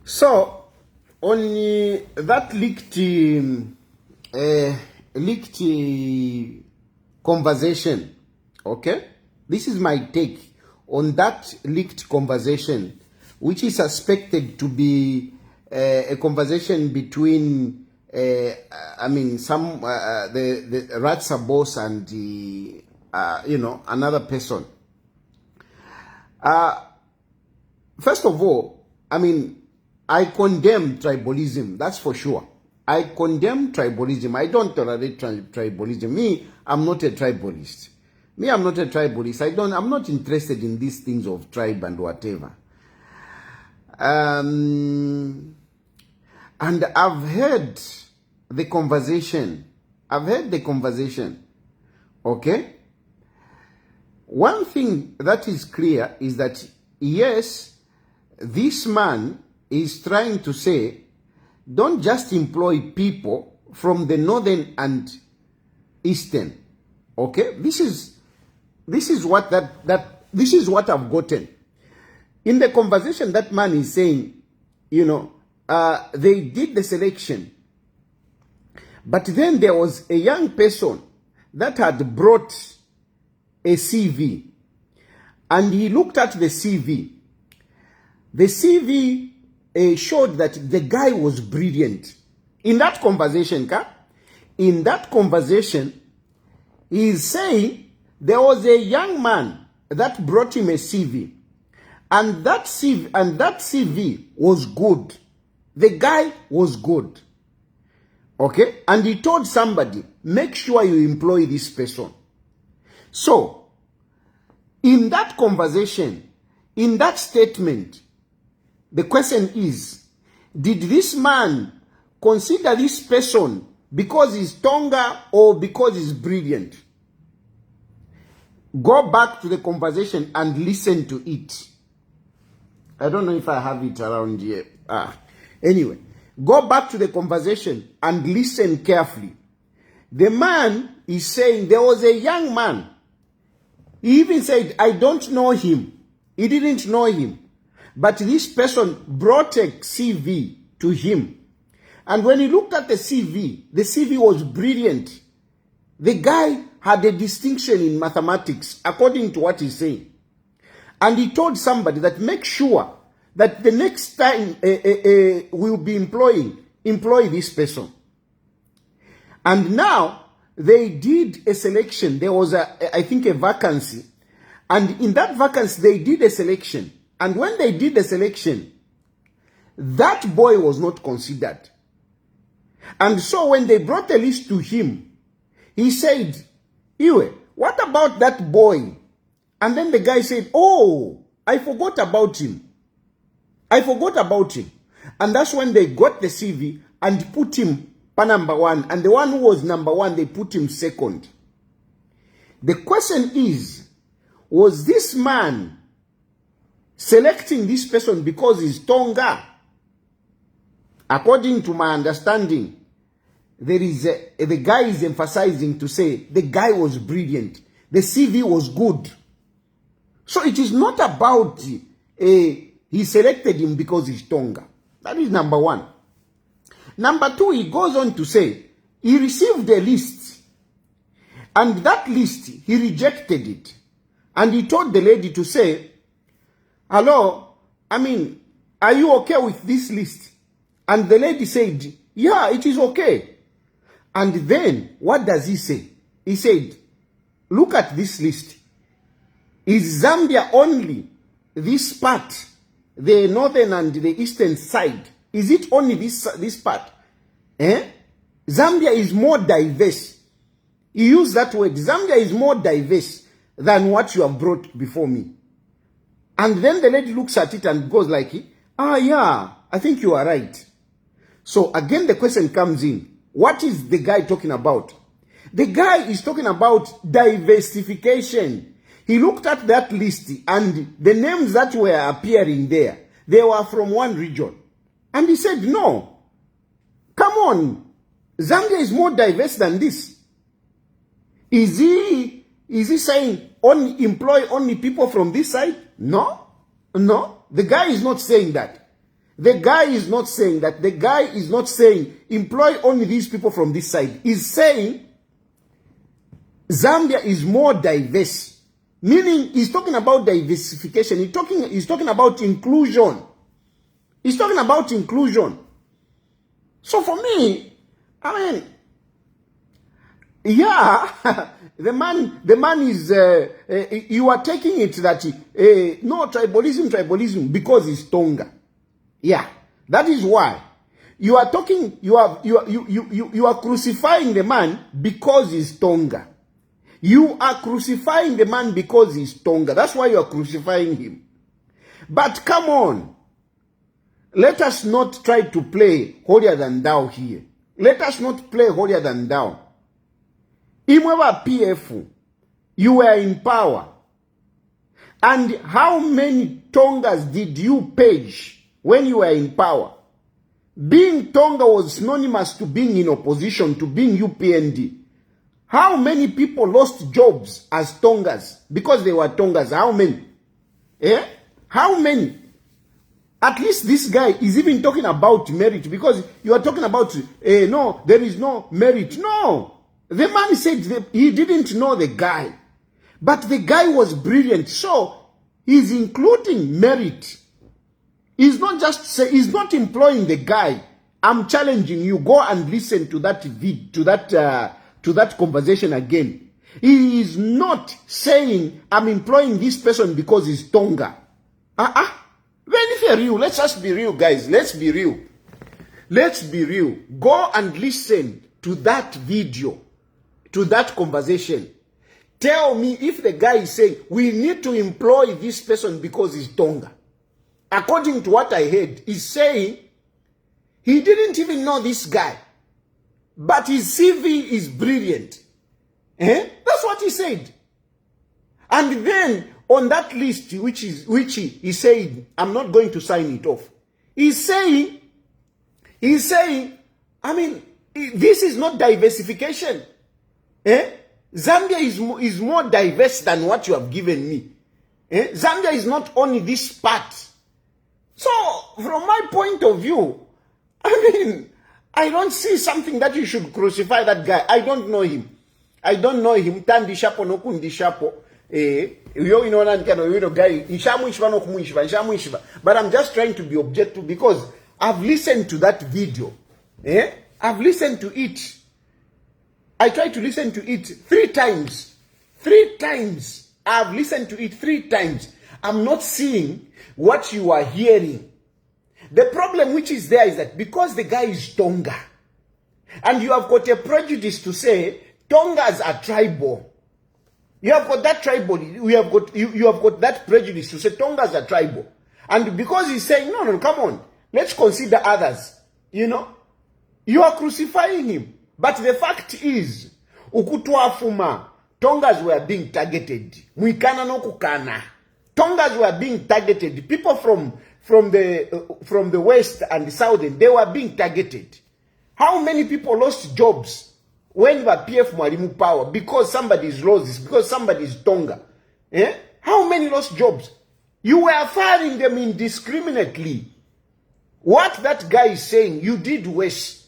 So, on that leaked conversation, okay? This is my take on that leaked conversation, which is suspected to be a conversation between, the RTSA boss and another person. First of all, I condemn tribalism, that's for sure. I condemn tribalism. I don't tolerate tribalism. Me, I'm not a tribalist. I'm not interested in these things of tribe and whatever. And I've heard the conversation. Okay? One thing that is clear is that, yes, this man is trying to say, don't just employ people from the northern and eastern. Okay? This is what I've gotten. In the conversation, that man is saying, they did the selection. But then there was a young person that had brought a CV. And he looked at the CV. The CV showed that the guy was brilliant. In that conversation, he is saying there was a young man that brought him a CV. And that CV was good. The guy was good. Okay? And he told somebody, make sure you employ this person. So, in that conversation, in that statement, the question is, did this man consider this person because he's Tonga or because he's brilliant? Go back to the conversation and listen to it. I don't know if I have it around here. Anyway, go back to the conversation and listen carefully. The man is saying there was a young man. He even said, I don't know him. He didn't know him. But this person brought a CV to him. And when he looked at the CV was brilliant. The guy had a distinction in mathematics, according to what he's saying. And he told somebody that make sure that the next time we'll be employ this person. And now they did a selection. There was I think a vacancy. And in that vacancy, they did a selection. And when they did the selection, that boy was not considered. And so when they brought the list to him, he said, Iwe, what about that boy? And then the guy said, oh, I forgot about him. And that's when they got the CV and put him number one. And the one who was number one, they put him second. The question is, was this man selecting this person because he's Tonga? According to my understanding, the guy is emphasizing to say the guy was brilliant. The CV was good. So it is not about he selected him because he's Tonga. That is number one. Number two, he goes on to say he received a list. And that list, he rejected it. And he told the lady to say, hello, are you okay with this list? And the lady said, yeah, it is okay. And then, what does he say? He said, look at this list. Is Zambia only this part, the northern and the eastern side? Is it only this part? Zambia is more diverse. He used that word. Zambia is more diverse than what you have brought before me. And then the lady looks at it and goes like, yeah, I think you are right. So again, the question comes in. What is the guy talking about? The guy is talking about diversification. He looked at that list and the names that were appearing there, they were from one region. And he said, no, come on, Zambia is more diverse than this. Is he saying employ only people from this side? No, the guy is not saying that. The guy is not saying that. The guy is not saying employ only these people from this side. He's saying Zambia is more diverse. Meaning he's talking about diversification. He's talking about inclusion. He's talking about inclusion. So for me, I mean, yeah, the man is, you are taking it that, no, tribalism, because he's Tonga. Yeah, that is why. You are talking, you are crucifying the man because he's Tonga. You are crucifying the man because he's Tonga. That's why you are crucifying him. But come on. Let us not try to play holier than thou here. Let us not play holier than thou. Imweba PF, you were in power. And how many Tongas did you page when you were in power? Being Tonga was synonymous to being in opposition, to being UPND. How many people lost jobs as Tongas because they were Tongas? How many? Eh? How many? At least this guy is even talking about merit, because you are talking about, no, there is no merit. No. The man said that he didn't know the guy. But the guy was brilliant. So he's including merit. He's not just he's not employing the guy. I'm challenging you. Go and listen to that to that conversation again. He is not saying I'm employing this person because he's Tonga. Very real. Let's just be real, guys. Let's be real. Let's be real. Go and listen to that video, to that conversation. Tell me if the guy is saying we need to employ this person because he's Tonga. According to what I heard, he's saying he didn't even know this guy, but his CV is brilliant. That's what he said. And then on that list, which he said, I'm not going to sign it off. He's saying, I mean, this is not diversification. Zambia is more diverse than what you have given me. Zambia is not only this part. So, from my point of view, I mean, I don't see something that you should crucify that guy. I don't know him. I don't know him. Tandi shapo no kundi shapo. But I'm just trying to be objective because I've listened to that video. I've listened to it. I tried to listen to it 3 times. 3 times. I've listened to it 3 times. I'm not seeing what you are hearing. The problem which is there is that because the guy is Tonga, and you have got a prejudice to say Tongas are tribal. You have got that tribal. You have got that prejudice to say Tongas are tribal. And because he's saying, no, come on, let's consider others. You know, you are crucifying him. But the fact is, Ukutuafuma, Tongas were being targeted. Muikana no kukana. Tongas were being targeted. People from the west and the southern, they were being targeted. How many people lost jobs when the PF Mwalimu power because somebody is lost, because somebody is Tonga? How many lost jobs? You were firing them indiscriminately. What that guy is saying, you did worse.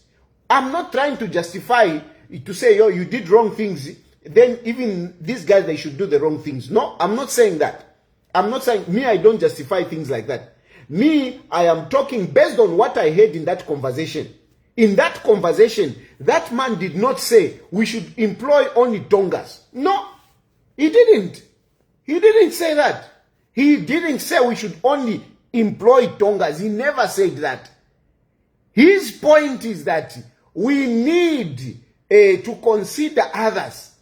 I'm not trying to justify to say, yo, you did wrong things. Then even these guys, they should do the wrong things. No, I'm not saying that. I'm not saying, me, I don't justify things like that. Me, I am talking based on what I heard in that conversation. In that conversation, that man did not say we should employ only Tongas. No, he didn't. He didn't say that. He didn't say we should only employ Tongas. He never said that. His point is that we need to consider others,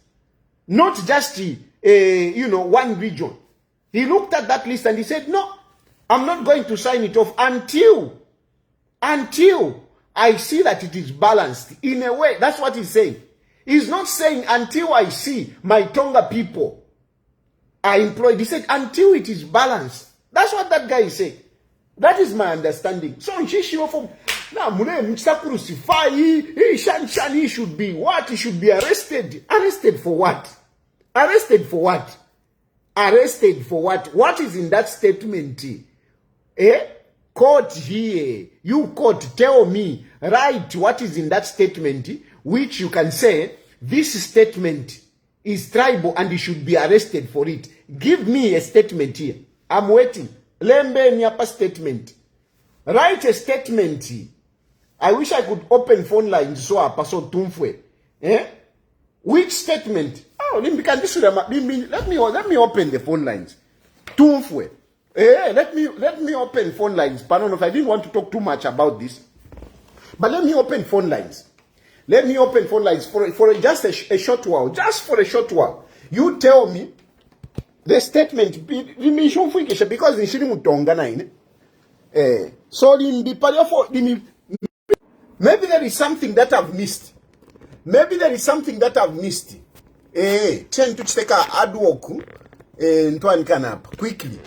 not just one region. He looked at that list and he said, no, I'm not going to sign it off until I see that it is balanced in a way. That's what he's saying. He's not saying until I see my Tonga people are employed. He said until it is balanced. That's what that guy is saying. That is my understanding. So he should be what? He should be arrested. Arrested for what? Arrested for what? Arrested for what? What is in that statement? Court here, you court, tell me, write what is in that statement, which you can say, this statement is tribal and you should be arrested for it. Give me a statement here. I'm waiting. Lembe nyapa statement. Write a statement. I wish I could open phone lines so I pass on tumfwe. Eh? Which statement? Oh, let me open the phone lines. Tumfwe. Let me open phone lines. Pardon if I didn't want to talk too much about this. But let me open phone lines. Let me open phone lines for just a short while. Just for a short while. You tell me the statement because in Shiri Mutonga so maybe there is something that I've missed. Maybe there is something that I've missed. Chen to take a adwoku Ntwan Kanap quickly.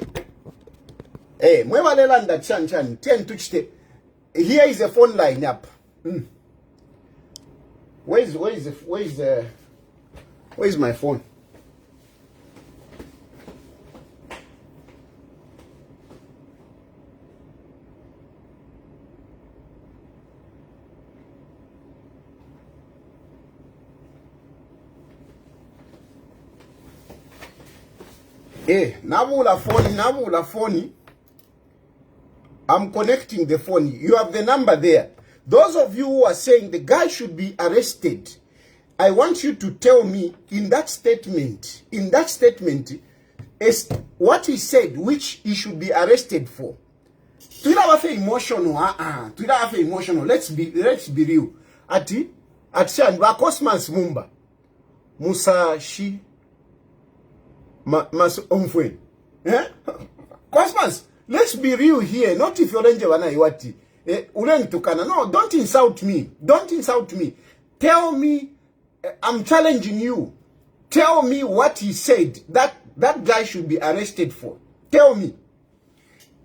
Mwemalelanda chan 10 to stay. Here is a phone line up. Where's my phone? Nabula phone. I'm connecting the phone. You have the number there. Those of you who are saying the guy should be arrested, I want you to tell me in that statement, is what he said, which he should be arrested for. Emotional. Let's be real. Ati Cosmas Mumba Musashi Mas Omfwen. Cosmas, let's be real here. Not if you're Iwati. No, don't insult me. Don't insult me. Tell me, I'm challenging you. Tell me what he said that guy should be arrested for. Tell me.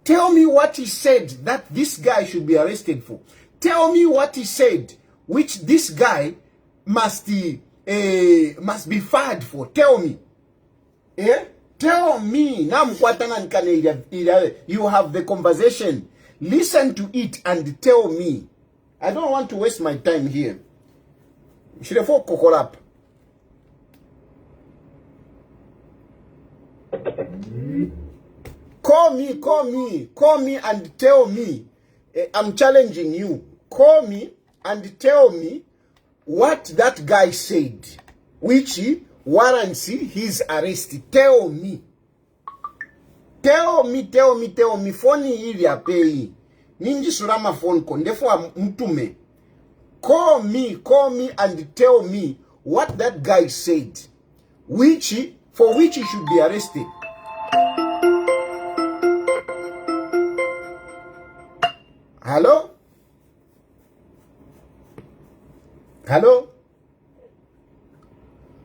Tell me what he said that this guy should be arrested for. Tell me what he said which this guy must be fired for. Tell me. Tell me. You have the conversation. Listen to it and tell me. I don't want to waste my time here. Call me and tell me. I'm challenging you. Call me and tell me what that guy said, which warrants his arrest. Tell me. Tell me. Phone ili apei. Ninji surama phone kondefo mtume. Call me and tell me what that guy said, for which he should be arrested. Hello? Hello?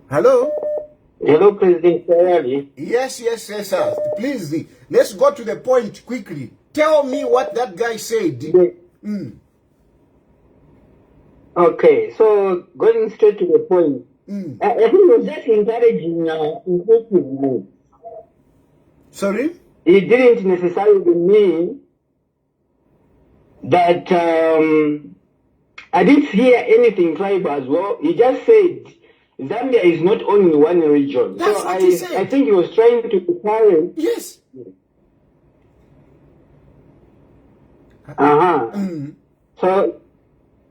Hello? Hello, President Tayali. Yes, sir. Please, let's go to the point quickly. Tell me what that guy said. Okay, so going straight to the point. I think he was just encouraging inclusive moves. Sorry? It didn't necessarily mean that I didn't hear anything tribal as well. He just said Zambia is not only one region. That's so what he said. I think he was trying to encourage. Yes. So,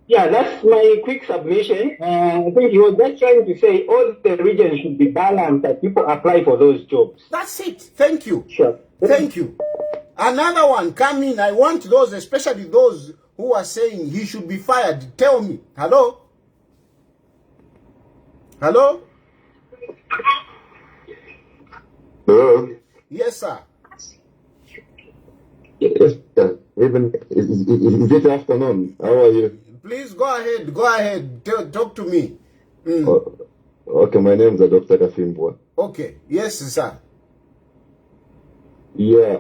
yeah, that's my quick submission. I think he was just trying to say all the regions should be balanced that people apply for those jobs. That's it. Thank you. Sure. Thank you. Another one, come in. I want those, especially those who are saying he should be fired. Tell me. Hello? Hello? Hello? Yes, sir. Yes, even is it afternoon? How are you? Please go ahead. Talk to me. Okay, my name is Dr. Kafimbwa. Okay, yes, sir. Yeah,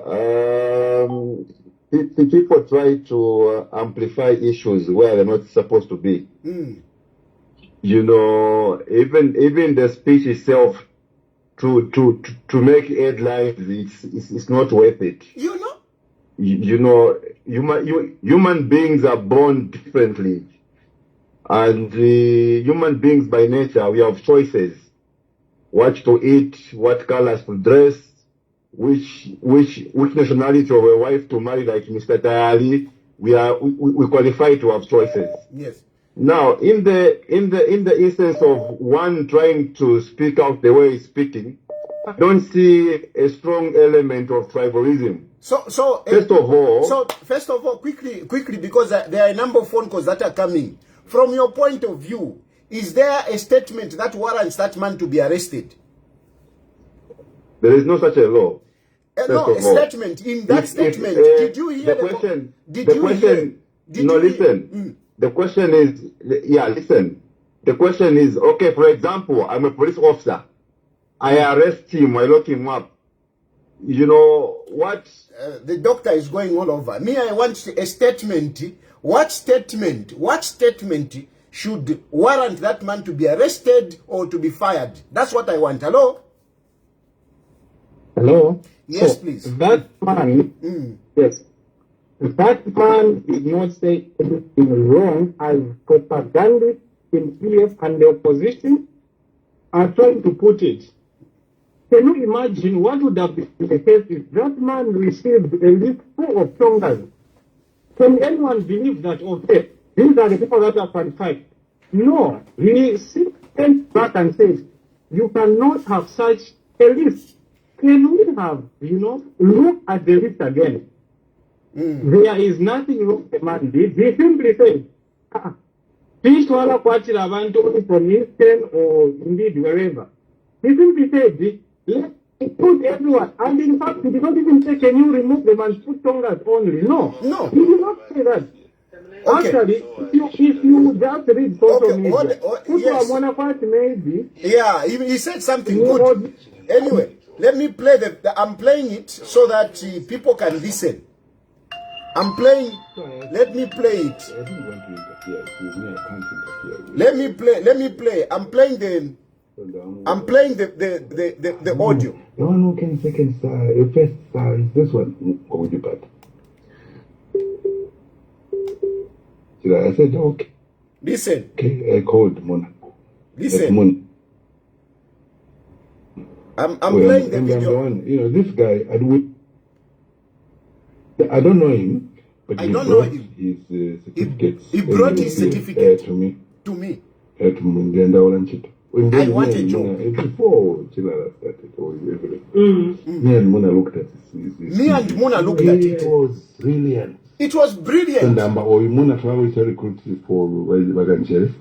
people try to amplify issues where they're not supposed to be. You know, even the speech itself to make headlines, it's not worth it. You know? You know, human beings are born differently. And human beings by nature, we have choices. What to eat, what colors to dress, which nationality of a wife to marry, like Mr. Tayali. We qualify to have choices. Yes. Now, in the instance of one trying to speak out the way he's speaking, I don't see a strong element of tribalism. First of all, quickly, because there are a number of phone calls that are coming. From your point of view, is there a statement that warrants that man to be arrested? There is no such a law. No, a statement. In that statement, did you hear the question? Listen. The question is, listen. The question is, okay, for example, I'm a police officer. I arrest him, I lock him up. You know, what? The doctor is going all over. Me, I want a statement. What statement should warrant that man to be arrested or to be fired? That's what I want. Hello? Hello? Yes, so please. That man, yes. That man did not say anything wrong as propagandists in PF and the opposition are trying to put it. Can you imagine what would have been the case if that man received a list full of Tongans? Can anyone believe that, okay, these are the people that are qualified? No. He sent back and says, you cannot have such a list. Can we have, look at the list again? There is nothing wrong the man did. He simply said, please wala kwachira abantu from Eastern or indeed wherever. He simply said, let's put everyone. And in fact, he did not even say, can you remove them and put Tongas only? No. He did not say that. Okay. Actually, if you just read social media, maybe. Yeah, he said something good. Anyway, let me play I'm playing it so that people can listen. I'm playing. Let me play it. I didn't want to interfere. Excuse me, I can't interfere. Let me play. I'm playing the audio. The one who can second, first, is this one. Or would you part? I said, okay. Listen. Okay, I called Mona. Listen. Mona. I'm playing the video. I'm the one, this guy, I don't know him, but he brought his certificates. He brought his certificate to me. To me. I want a job. Before Chilala started, me and Mona looked at it. Me and Mona looked at it. It was brilliant. It was brilliant. Mona travel to recruit for Bagan.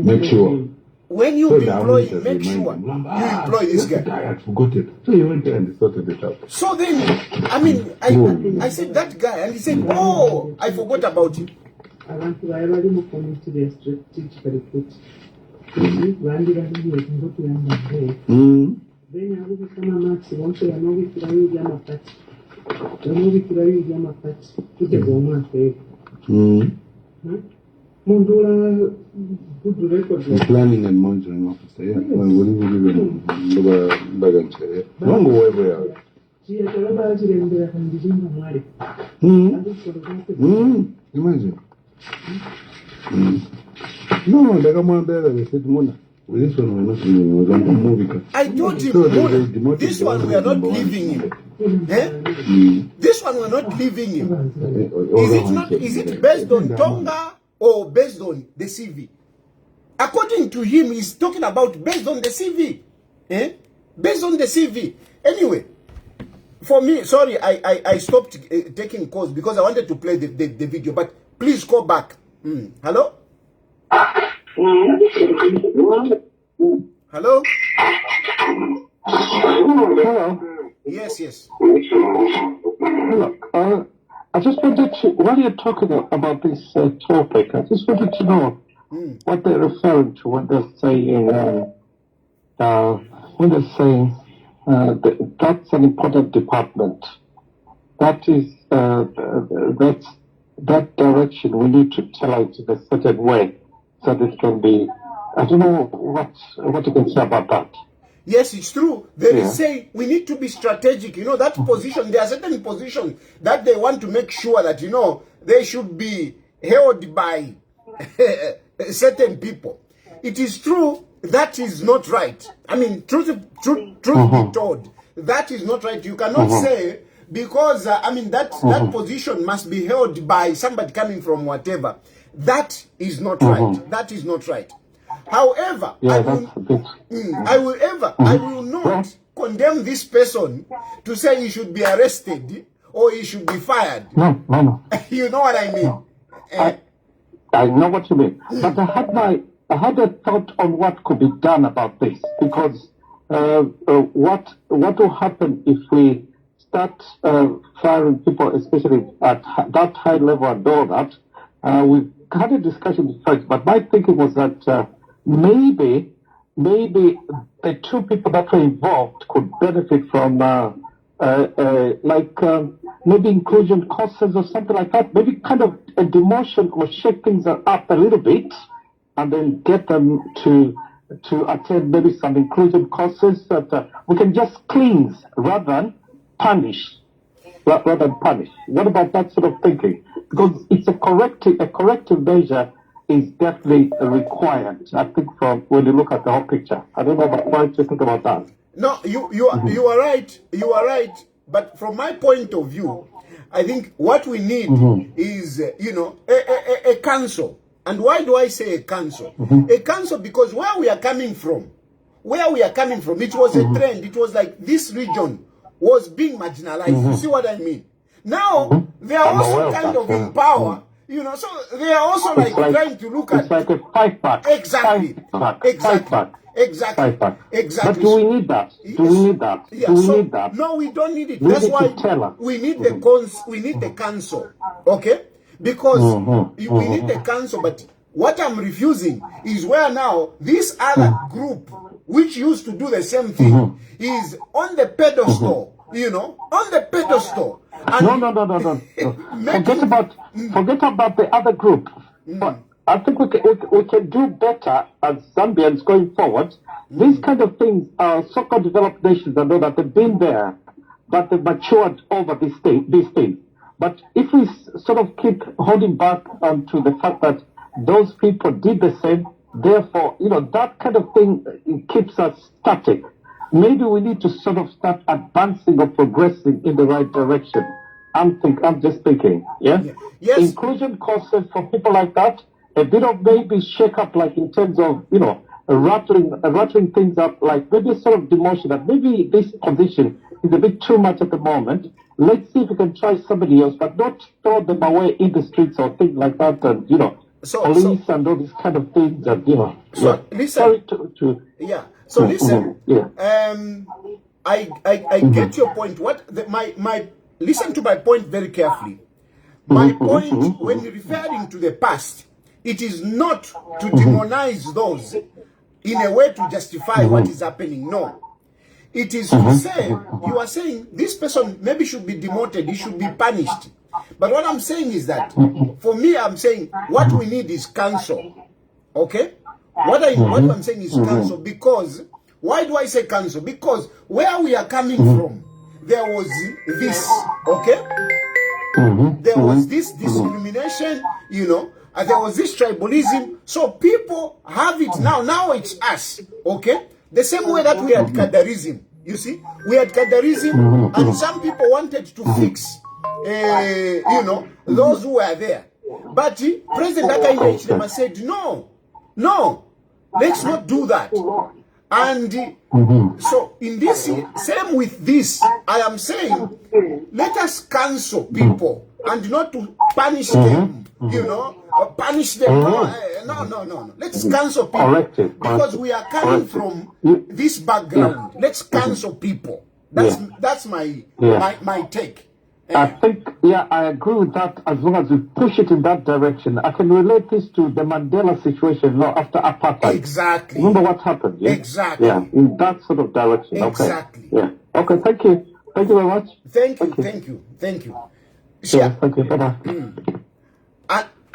Make sure. When you employ, make sure you employ this guy. I had forgotten. So he went there and sorted it out. So then, I said that guy, and he said, oh, I forgot about him. Planning and monitoring officer, yeah. Imagine. No, they said, Mona, with this one we're not leaving him. I told him, Mona, this one we are not leaving him. This one we're not leaving him. Is it based on Tonga or based on the CV? According to him, he's talking about based on the CV. Based on the CV. Anyway, for me, sorry, I stopped taking calls because I wanted to play the video, but please call back. Hello? Hello? Hello. Yes. Look, I just wanted to, while you're talking about this topic, I just wanted to know what they're referring to when they're saying, that's an important department. That is, that direction we need to tell it in a certain way so that it can be, I don't know what you can say about that. Yes, it's true. There is saying we need to be strategic. You know, that position, there are certain positions that they want to make sure that, you know, they should be held by certain people. It is true, that is not right. I mean, truth be told, that is not right. You cannot say, because, I mean, that position must be held by somebody coming from whatever. That is not right. That is not right. However, I will not condemn this person to say he should be arrested or he should be fired. No. You know what I mean? No. I know what you mean. But I had a thought on what could be done about this, because what will happen if we start firing people, especially at that high level and all that? We've had a discussion with friends, but my thinking was that maybe the two people that were involved could benefit from maybe inclusion courses or something like that. Maybe kind of a demotion or shake things up a little bit, and then get them to attend maybe some inclusion courses that we can just cleanse rather than punish. What about that sort of thinking? Because it's a corrective measure is definitely required, I think, from when you look at the whole picture. I don't know what you think about that. No, you are right. You are right. But from my point of view, I think what we need is, you know, a council. And why do I say a council? A council because where we are coming from, it was a trend. It was like this region was being marginalized. You see what I mean? Now, they are also kind of in power. You know, so they are also like trying to look at... It's like a fight-back. Exactly. Exactly. But do we need that? Do we need that? Yeah, do we need that? No, we don't need it. That's why we need the council. Okay? Because we need the council, but what I'm refusing is where now this other group, which used to do the same thing, is on the pedestal, you know, on the pedestal. And no. Forget about the other group. But I think we can do better as Zambians going forward. These kind of things are so-called developed nations. I know that they've been there, but they've matured over these things. But if we sort of keep holding back to the fact that those people did the same, therefore, you know, that kind of thing keeps us static. Maybe we need to sort of start advancing or progressing in the right direction. I'm just thinking, yeah? Yes. Inclusion courses for people like that, a bit of maybe shake up, like in terms of, you know, rattling things up, like maybe a sort of demotion that maybe this position is a bit too much at the moment. Let's see if we can try somebody else, but not throw them away in the streets or things like that, and, you know, police and all these kind of things, and, you know. So, listen. So listen, I get your point. Listen to my point very carefully. My point, when referring to the past, it is not to demonize those in a way to justify what is happening. No. It is to say, you are saying this person maybe should be demoted, he should be punished. But what I'm saying is that, for me, I'm saying what we need is counsel. Okay? What I'm saying is counsel, because, why do I say counsel? Because where we are coming from, there was this, okay? There was this discrimination, you know, and there was this tribalism. So people have it now. Now it's us, okay? The same way that we had Kadarism, you see? We had Kadarism, and some people wanted to fix, you know, those who were there. But President Hakainde Hichilema said, no, let's not do that. And so in this, same with this, I am saying, let us cancel people and not to punish them, you know, punish them. No. Let's cancel people because we are coming from this background. Let's cancel people. That's my take. I think, I agree with that. As long as we push it in that direction, I can relate this to the Mandela situation after apartheid. Exactly. Remember what happened? Yeah? Exactly. Yeah, in that sort of direction. Exactly. Okay. Yeah. Okay. Thank you. Thank you very much. Thank you. Yeah. Thank you. Bye-bye.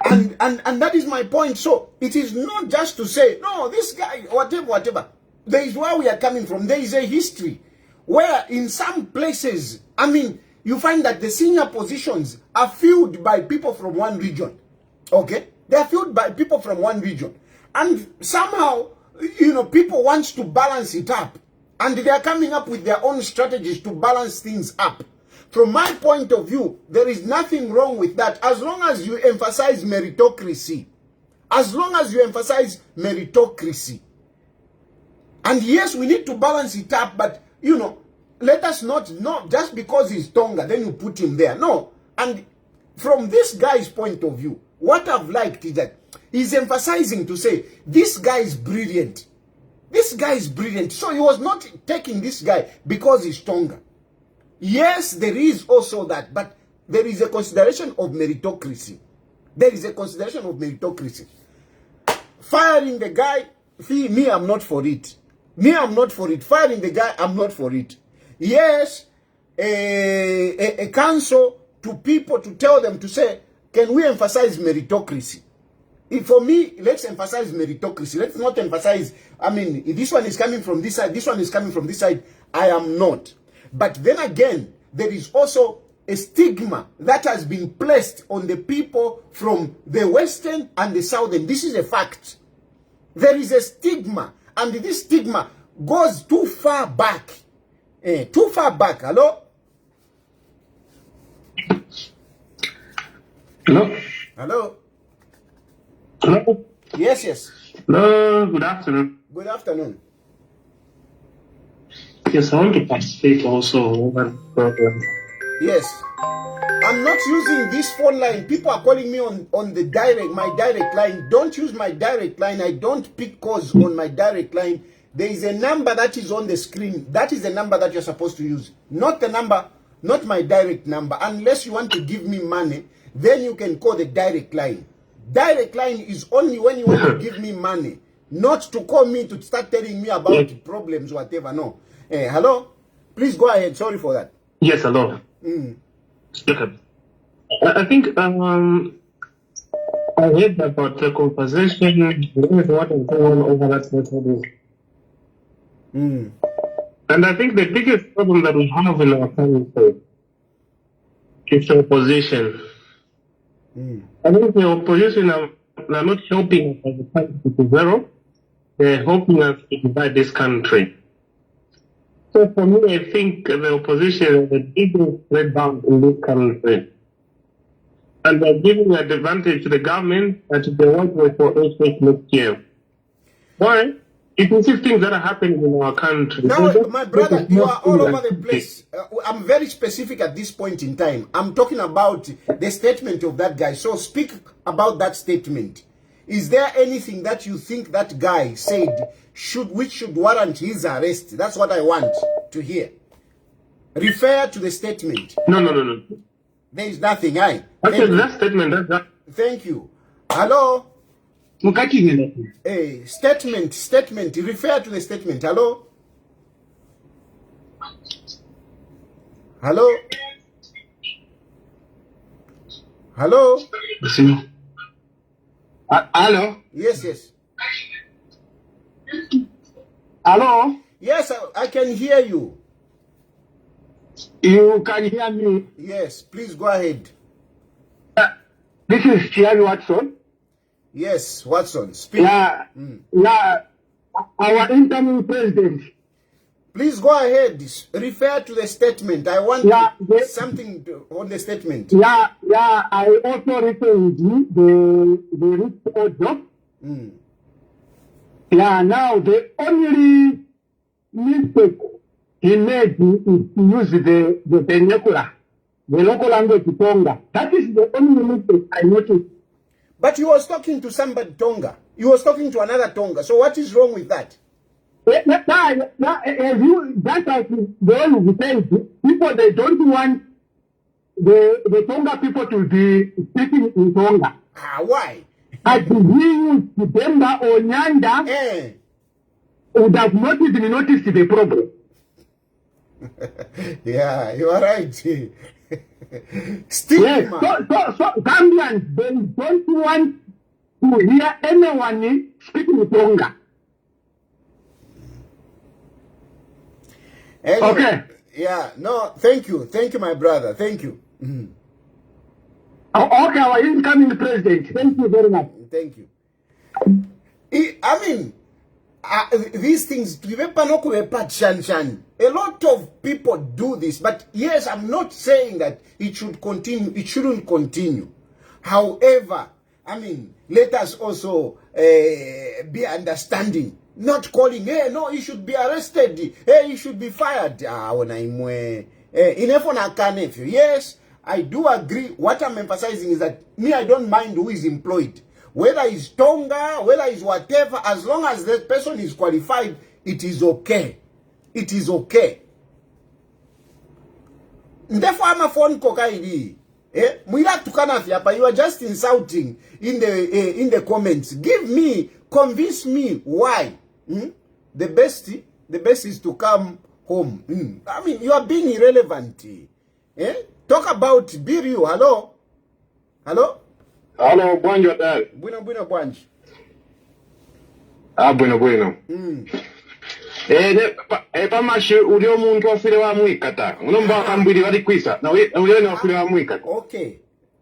And that is my point. So it is not just to say, no, this guy, whatever. there is where we are coming from. There is a history where in some places, I mean, you find that the senior positions are filled by people from one region. Okay? They are filled by people from one region. And somehow, you know, people want to balance it up. And they are coming up with their own strategies to balance things up. From my point of view, there is nothing wrong with that as long as you emphasize meritocracy. As long as you emphasize meritocracy. And yes, we need to balance it up, but, you know, let us not just because he's Tonga, then you put him there. No. And from this guy's point of view, what I've liked is that he's emphasizing to say, this guy is brilliant. This guy is brilliant. So he was not taking this guy because he's Tonga. Yes, there is also that, but there is a consideration of meritocracy. There is a consideration of meritocracy. Firing the guy, me, I'm not for it. Me, I'm not for it. Firing the guy, I'm not for it. Yes, a council to people to tell them to say, can we emphasize meritocracy? For me, let's emphasize meritocracy. Let's not emphasize, I mean, if this one is coming from this side, this one is coming from this side. I am not. But then again, there is also a stigma that has been placed on the people from the Western and the Southern. This is a fact. There is a stigma, and this stigma goes too far back. Too far back. Hello? Hello? Hello? Hello? Yes, yes. Hello, good afternoon. Good afternoon. Yes, I want to participate also in one program. Yes. I'm not using this phone line. People are calling me on the my direct line. Don't use my direct line. I don't pick calls on my direct line. There is a number that is on the screen. That is the number that you're supposed to use. Not the number, not my direct number. Unless you want to give me money, then you can call the direct line. Direct line is only when you want to give me money. Not to call me to start telling me about problems, whatever. No. Hello? Please go ahead. Sorry for that. Yes, hello. Okay. I think I heard about the conversation with what is going on over that method. And I think the biggest problem that we have in our country is the opposition. I think the opposition are not helping us as a country to zero. They're helping us to divide this country. So for me, I think the opposition is the biggest threat bound in this country. And they're giving an advantage to the government that they want to for HH next year. Why? If you see things that are happening in our country. Now, my brother, you are all over the place. I'm very specific at this point in time. I'm talking about the statement of that guy. So speak about that statement. Is there anything that you think that guy said which should warrant his arrest? That's what I want to hear. Refer to the statement. No. There is nothing. Actually, that statement, Thank you. Hello? Statement. Refer to the statement. Hello? Hello? Hello? Hello? Yes. Hello? Yes, I can hear you. You can hear me? Yes, please go ahead. This is Thierry Watson. Yes, Watson, speak. Yeah, our incoming president. Please go ahead. Refer to the statement. I want something on the statement. Yeah. I also referred the rich audio. Yeah. Now the only mistake he made is to use the vernacular, the local language Tonga. That is the only mistake I noticed. But he was talking to somebody Tonga. He was talking to another Tonga. So what is wrong with that? That's like the one who said, people, they don't want the Tonga people to be speaking in Tonga. Why? As he used Bemba or Nyanda, would have not even noticed the problem. Yeah, you are right. Stigma. Yes, so Gambians, they don't want to hear anyone speaking Tonga. Anyway, Okay. Yeah, no, thank you, my brother, thank you. Okay, our incoming president. Thank you very much. Thank you. I mean, these things, a lot of people do this, but yes, I'm not saying that it should continue, it shouldn't continue. However, I mean, let us also be understanding, not calling, hey, no, he should be arrested, hey, he should be fired. Yes, I do agree. What I'm emphasizing is that me, I don't mind who is employed. Whether it's Tonga, whether it's whatever, as long as that person is qualified, it is okay. It is okay. Therefore, I'm a phone kokaidi. You are just insulting in the comments. Convince me why. The best is to come home. I mean, you are being irrelevant. Talk about Biriu. Hello? Hello, Bwanjo dad. Bueno, Bwanj. Bueno. Pamashi uli omuntu ofire wa mwikata. Unomba kambiri wali kwisa. Na uli ofire wa mwikata. Okay.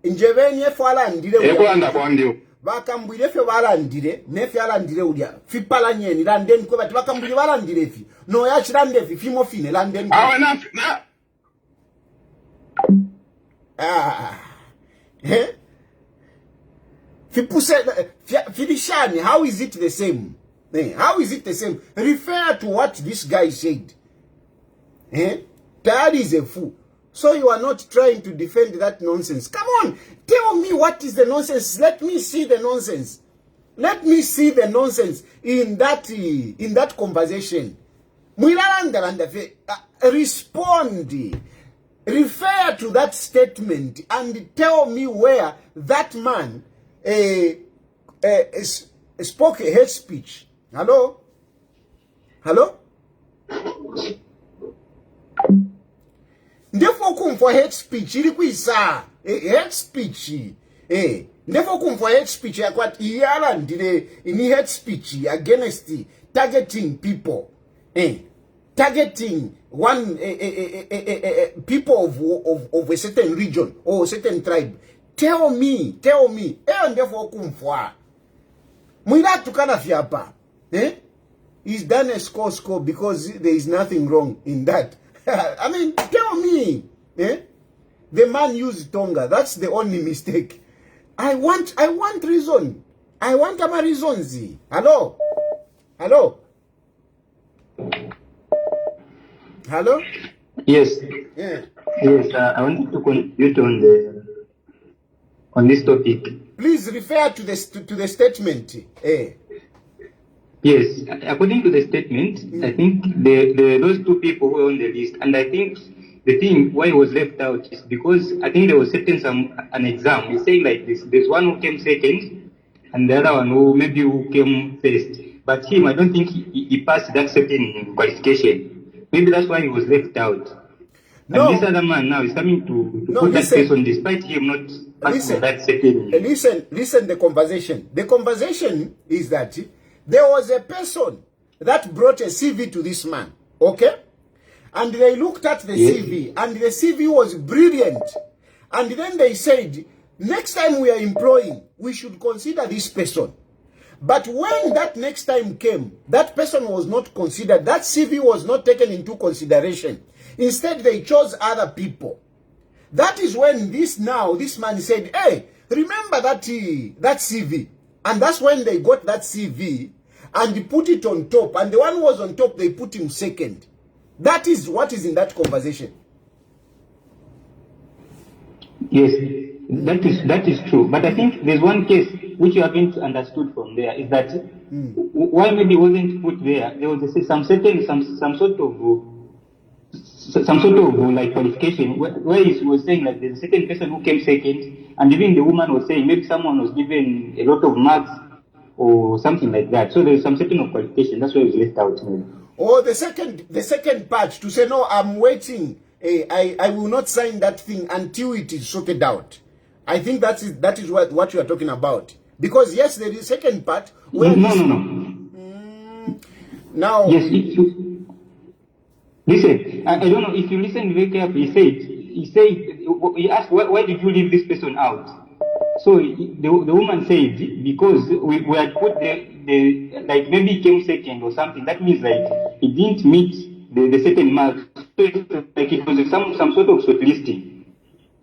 Njeveni efu alandire ulia. Kulanda kwandiyo. Bakambwire fe balandire, nefe alandire ulia. Fipala nyeni, landeni kwa bati. Bakambwire balandire fi. No ya chilande fi, fimo fine, landeni kwa. Awe na. Filishani, how is it the same? How is it the same? Refer to what this guy said. Tayali is a fool. So you are not trying to defend that nonsense. Come on, tell me what is the nonsense. Let me see the nonsense. Let me see the nonsense in that conversation. Respond. Refer to that statement and tell me where that man spoke a hate speech. Hello? Therefore, come for hate speech. Hate speech. Therefore, come for hate speech. In hate speech against targeting people. Targeting one people of a certain region or a certain tribe. Tell me. And therefore, come for. Mwila tukana fiapa. He's done a score because there is nothing wrong in that. I mean, tell me. The man used Tonga. That's the only mistake. I want reason. I want my reasons. Hello? Yes. Yeah. Yes. I wanted to contribute on this topic. Please refer to the statement. Yes. According to the statement, I think those two people were on the list, and I think the thing why he was left out is because I think there was an exam. He's saying like this: there's one who came second, and the other one who came first. But him, I don't think he passed that certain qualification. Maybe that's why he was left out. No. And this other man now is coming to put that person despite him not passing that certain. Listen the conversation. The conversation is that there was a person that brought a CV to this man. Okay? And they looked at the CV, and the CV was brilliant. And then they said, next time we are employing, we should consider this person. But when that next time came, that person was not considered. That CV was not taken into consideration. Instead, they chose other people. That is when this man said, hey, remember that CV. And that's when they got that CV and put it on top. And the one who was on top, they put him second. That is what is in that conversation. Yes, that is true. But I think there's one case which you haven't understood from there is that why maybe wasn't put there. There was some sort of like qualification where he was saying like there's a second person who came second, and even the woman was saying maybe someone was given a lot of marks or something like that. So there's some certain of qualification. That's why it was left out. Or the second part to say no, I'm waiting. I will not sign that thing until it is sorted out. I think that is what you are talking about. Because yes, there is a second part where no. now Yes, Listen, I don't know if you listen very carefully. He asked, why did you leave this person out? So the woman said, because we had put the like maybe he came second or something. That means like he didn't meet the certain marks. So it's like it was some sort of shortlisting.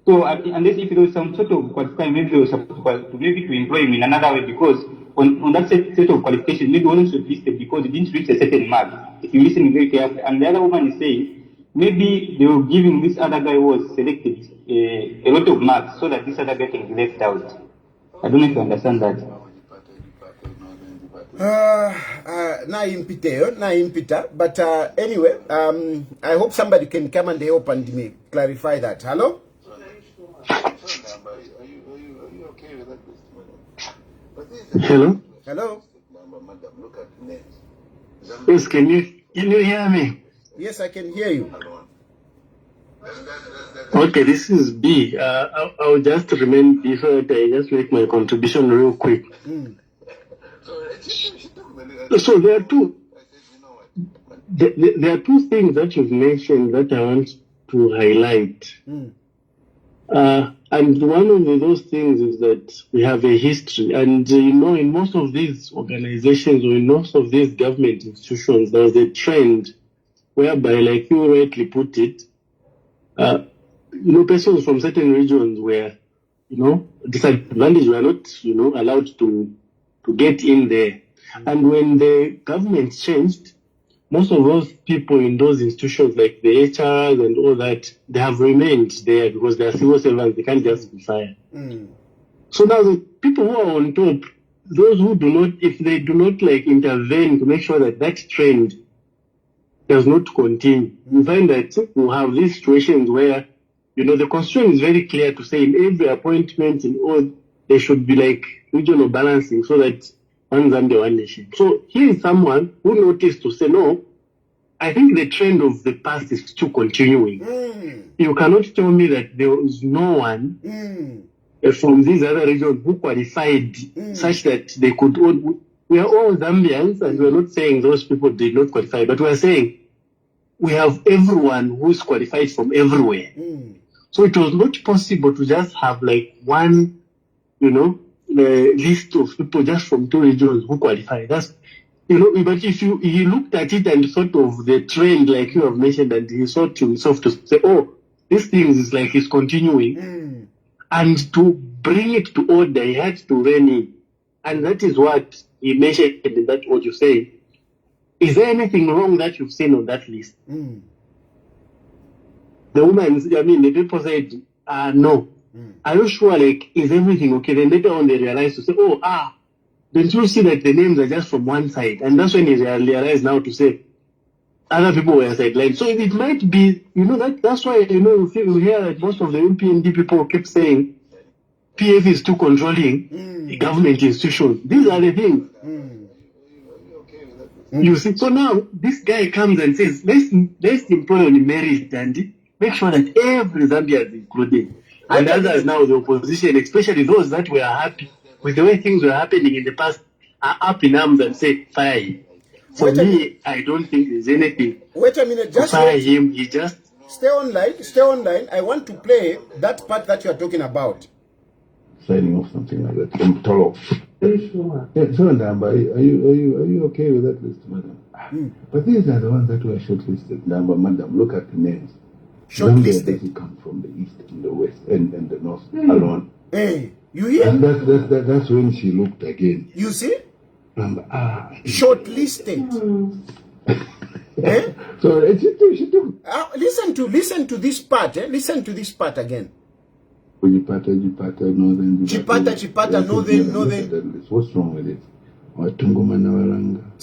So unless if there was some sort of qualifying, maybe they were supposed to maybe to employ him in another way, because on that set of qualification, maybe wasn't shortlisted because it didn't reach a certain mark. If you listen very carefully, and the other woman is saying maybe they were giving this other guy who was selected a lot of marks so that this other guy can be left out. I don't know if you understand that. Na impita. But anyway, I hope somebody can come and help and me clarify that. Hello? Hello? Hello? Yes, can you hear me? Yes, I can hear you. Okay, this is B. I'll just remain B so that I just make my contribution real quick. So there are two things that you've mentioned that I want to highlight. And one of those things is that we have a history. And, in most of these organizations or in most of these government institutions, there's a trend whereby, like you rightly put it, persons from certain regions were, disadvantaged, were not, allowed to get in there. And when the government changed, most of those people in those institutions, like the HRs and all that, they have remained there because they are civil servants. They can't just be fired. So now the people who are on top, those who do not, if they do not intervene to make sure that that trend does not continue, you find that we have these situations where, the constitution is very clear to say in every appointment in all, there should be regional balancing so that one Zambia, one nation. So here is someone who noticed to say, no, I think the trend of the past is still continuing. You cannot tell me that there is no one from these other regions who qualified such that they could we are all Zambians, and we're not saying those people did not qualify, but we're saying we have everyone who's qualified from everywhere. So it was not possible to just have one, the list of people just from two regions who qualify. That's, but if he looked at it and thought of the trend, like you have mentioned, and he thought to himself to say, oh, this thing is it's continuing. And to bring it to order, he had to rein in. And that is what he mentioned in that what you say. Is there anything wrong that you've seen on that list? The woman, the people said, no. Are you sure, is everything okay? Then later on they realized to say, don't you see that the names are just from one side? And that's when he realized now to say, other people were sidelined. So it might be, that's why, you hear that most of the MPND people keep saying, PF is too controlling the government institutions. These are the things. You see, so now this guy comes and says, let's employ on merit and make sure that every Zambia is included. And others now, the opposition, especially those that were happy with the way things were happening in the past, are up in arms and say, fire him. For me, I don't think there's anything. Wait a minute, just fire him. He just stay online. I want to play that part that you are talking about. Signing off something like that. From Tolo. Yeah, so Namba, are you okay with that list, madam? But these are the ones that were shortlisted. Namba, madam, look at the names. Zambia doesn't come from the east and the west and the north alone. Hey, you hear? And that's when she looked again. You see? Namba, shortlisted. So she took. Listen to this part. Listen to this part again. Jipata, northern. Jipata, northern. What's wrong with it?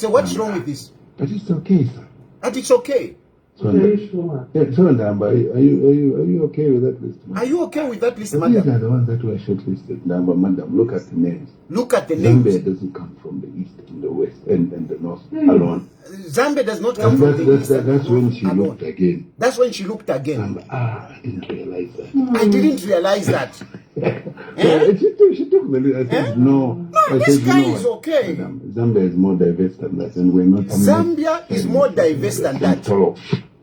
So what's wrong with this? But it's okay, sir. But it's okay. So Namba, are you okay with that list? Are you okay with that list, madam? These are the ones that were shortlisted. Namba, madam, look at the names. Look at the names. Zambia doesn't come from the east and the west and the north alone. Zambia does not come from the east. That's when she looked again. That's when she looked again. I didn't realize that. I didn't realize that. She took the. I said no. This guy is okay. Madam, Zambia is more diverse than that, and we're not. Zambia is more diverse than that.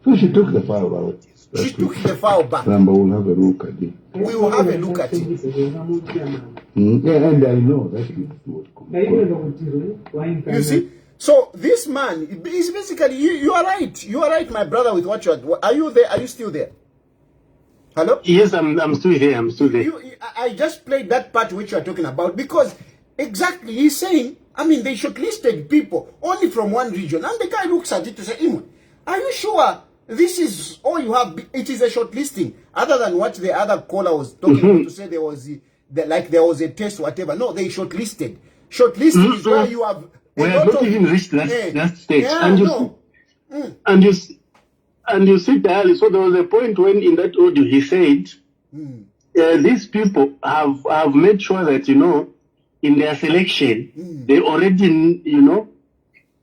So she took the file back. She took the file back. Number, we'll have a look at it. We will have a look at it. Yeah, and I know that is what. You see? So this man is basically, you are right. You are right, my brother, with what you are. Are you there? Are you still there? Hello? Yes, I'm still here. I'm still there. I just played that part which you are talking about because exactly he's saying, I mean, they shortlisted people only from one region. And the guy looks at it to say, are you sure this is all you have? It is a shortlisting, other than what the other caller was talking about to say there was there was a test, whatever. No, they shortlisted. Shortlisting is where you have. We have not even reached that stage. Yeah, and you no. And you see, Tayali, so there was a point when in that audio he said, these people have made sure that, in their selection, they already, in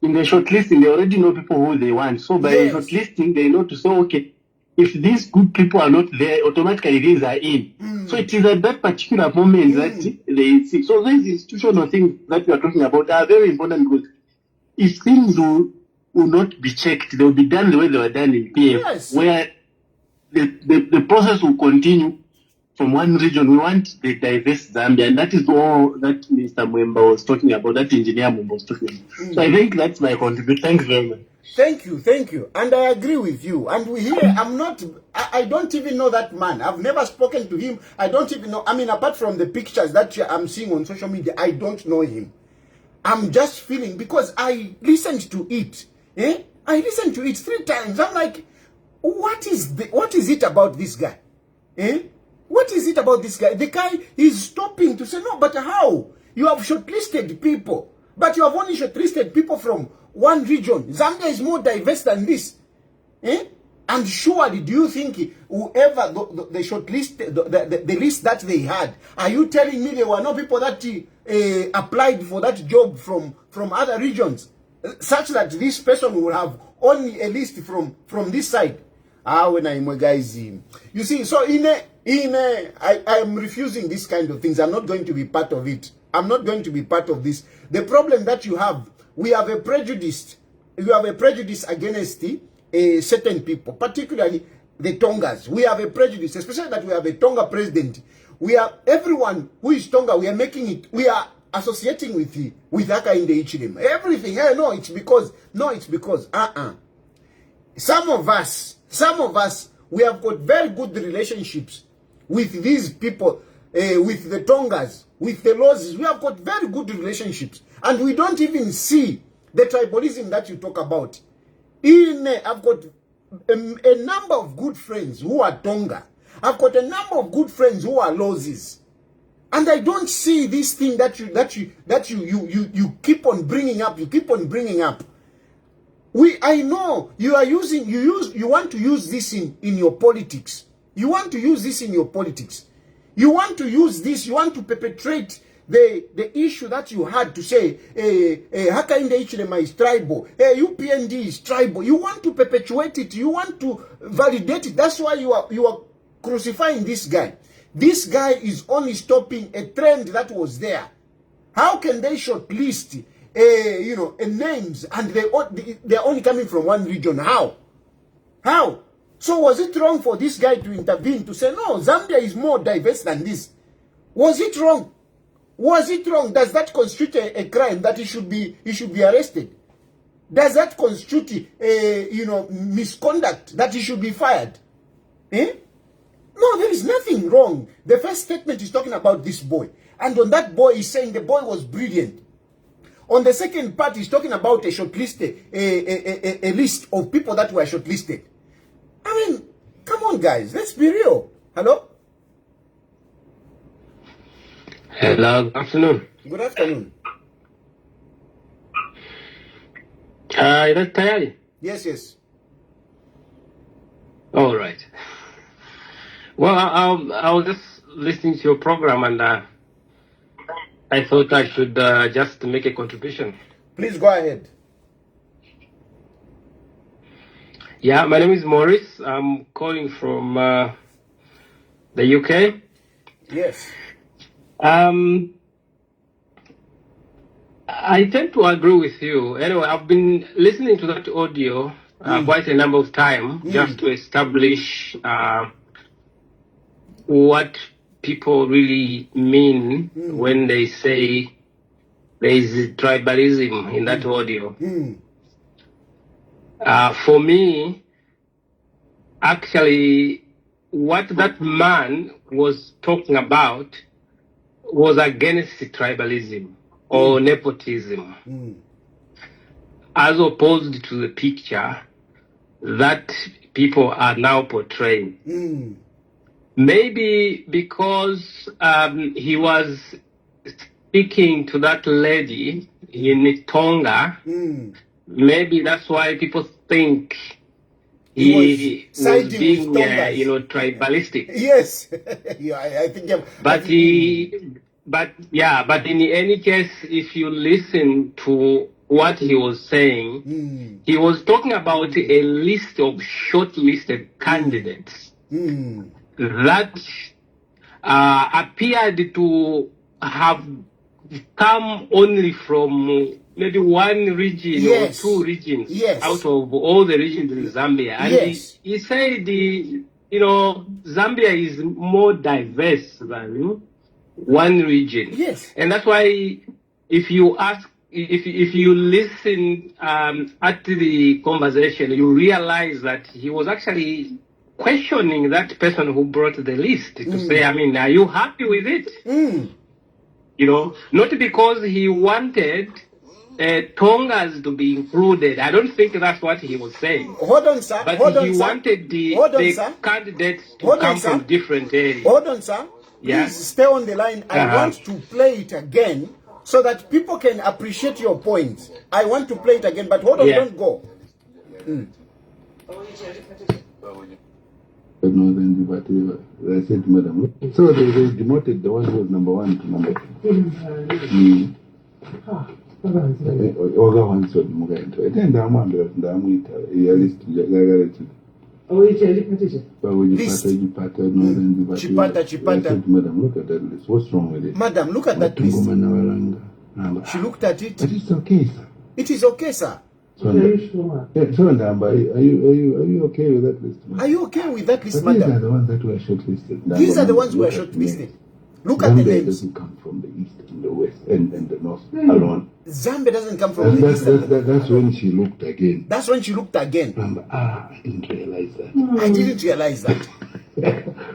the shortlisting, they already know people who they want. So by shortlisting, they know to say, okay, if these good people are not there, automatically these are in. So it is at that particular moment that they see. So these institutional things that we are talking about are very important because if things will not be checked, they will be done the way they were done in PF, where the process will continue from one region. We want the diverse Zambia, and that is all that Mr. Mwemba was talking about, that engineer Mwemba was talking about. So I think that's my contribution. Thanks very much. Thank you. And I agree with you. And we here, I don't even know that man. I've never spoken to him. I don't even know. I mean, apart from the pictures that I'm seeing on social media, I don't know him. I'm just feeling, because I listened to it. I listened to it 3 times. I'm like, what is it about this guy? What is it about this guy? The guy is stopping to say, no, but how? You have shortlisted people, but you have only shortlisted people from one region. Zambia is more diverse than this. And surely, do you think whoever the shortlist, the list that they had, are you telling me there were no people that applied for that job from other regions, such that this person will have only a list from this side? When I'm guys, you see, so I am refusing this kind of things. I'm not going to be part of it. I'm not going to be part of this. The problem that you have, we have a prejudice. You have a prejudice against certain people, particularly the Tongas. We have a prejudice, especially that we have a Tonga president. We are, everyone who is Tonga, we are making it, we are associating with Hakainde Hichilema. Everything. It's because some of us, we have got very good relationships with these people, with the Tongas, with the Lozis. We have got very good relationships. And we don't even see the tribalism that you talk about. I've got a number of good friends who are Tonga. I've got a number of good friends who are Lozis. And I don't see this thing that you keep on bringing up. You keep on bringing up. I know you are using, you want to use this in your politics. You want to use this in your politics. You want to use this, you want to perpetrate the issue that you had to say, Hakainde Hichilema is tribal, UPND is tribal. You want to perpetuate it, you want to validate it. That's why you are crucifying this guy. This guy is only stopping a trend that was there. How can they shortlist names and they're only coming from one region? How? So was it wrong for this guy to intervene to say, no, Zambia is more diverse than this? Was it wrong? Was it wrong? Does that constitute a crime that he should be arrested? Does that constitute misconduct that he should be fired? No, there is nothing wrong. The first statement is talking about this boy. And on that boy, he's saying the boy was brilliant. On the second part, he's talking about a shortlisted, a list of people that were shortlisted. I mean, come on, guys. Let's be real. Hello? Hello, good afternoon. Good afternoon. Is that Tayali? Yes. All right. Well, I was just listening to your program and I thought I should just make a contribution. Please go ahead. Yeah, my name is Maurice. I'm calling from the UK. Yes. I tend to agree with you. Anyway, I've been listening to that audio quite a number of time just to establish what people really mean when they say there is tribalism in that audio. For me, actually, what that man was talking about was against tribalism or nepotism, as opposed to the picture that people are now portraying. Maybe because he was speaking to that lady in Tonga, maybe that's why people think he was being, tribalistic. Yes. Yeah, I think. But in any case, if you listen to what he was saying, he was talking about a list of shortlisted candidates that appeared to have come only from maybe one region or two regions out of all the regions in Zambia. And he said, Zambia is more diverse than one region. And that's why if you ask, if you listen at the conversation, you realize that he was actually questioning that person who brought the list to say, I mean, are you happy with it? Not because he wanted Tongas to be included. I don't think that's what he was saying. Hold on, sir. But he wanted the candidates to come from different areas. Hold on, sir. Please stay on the line. I want to play it again so that people can appreciate your point. I want to play it again, but hold on, don't go. I said to Madam, so they demoted the one who was number 1 to number 2. Oga wants to move into it. And I'm under the list. Chipata. Madam, look at that list. What's wrong with it? Madam, look at that list. She looked at it. But it's okay, sir. It is okay, sir. So, are you okay with that list? Are you okay with that list, but madam? These are the ones that were shortlisted. These are the ones who were shortlisted. Look at the names. Doesn't come from the east and the west and the north alone. Zambia doesn't come from the east. That's when she looked again. That's when she looked again. I didn't realize that. I didn't realize that.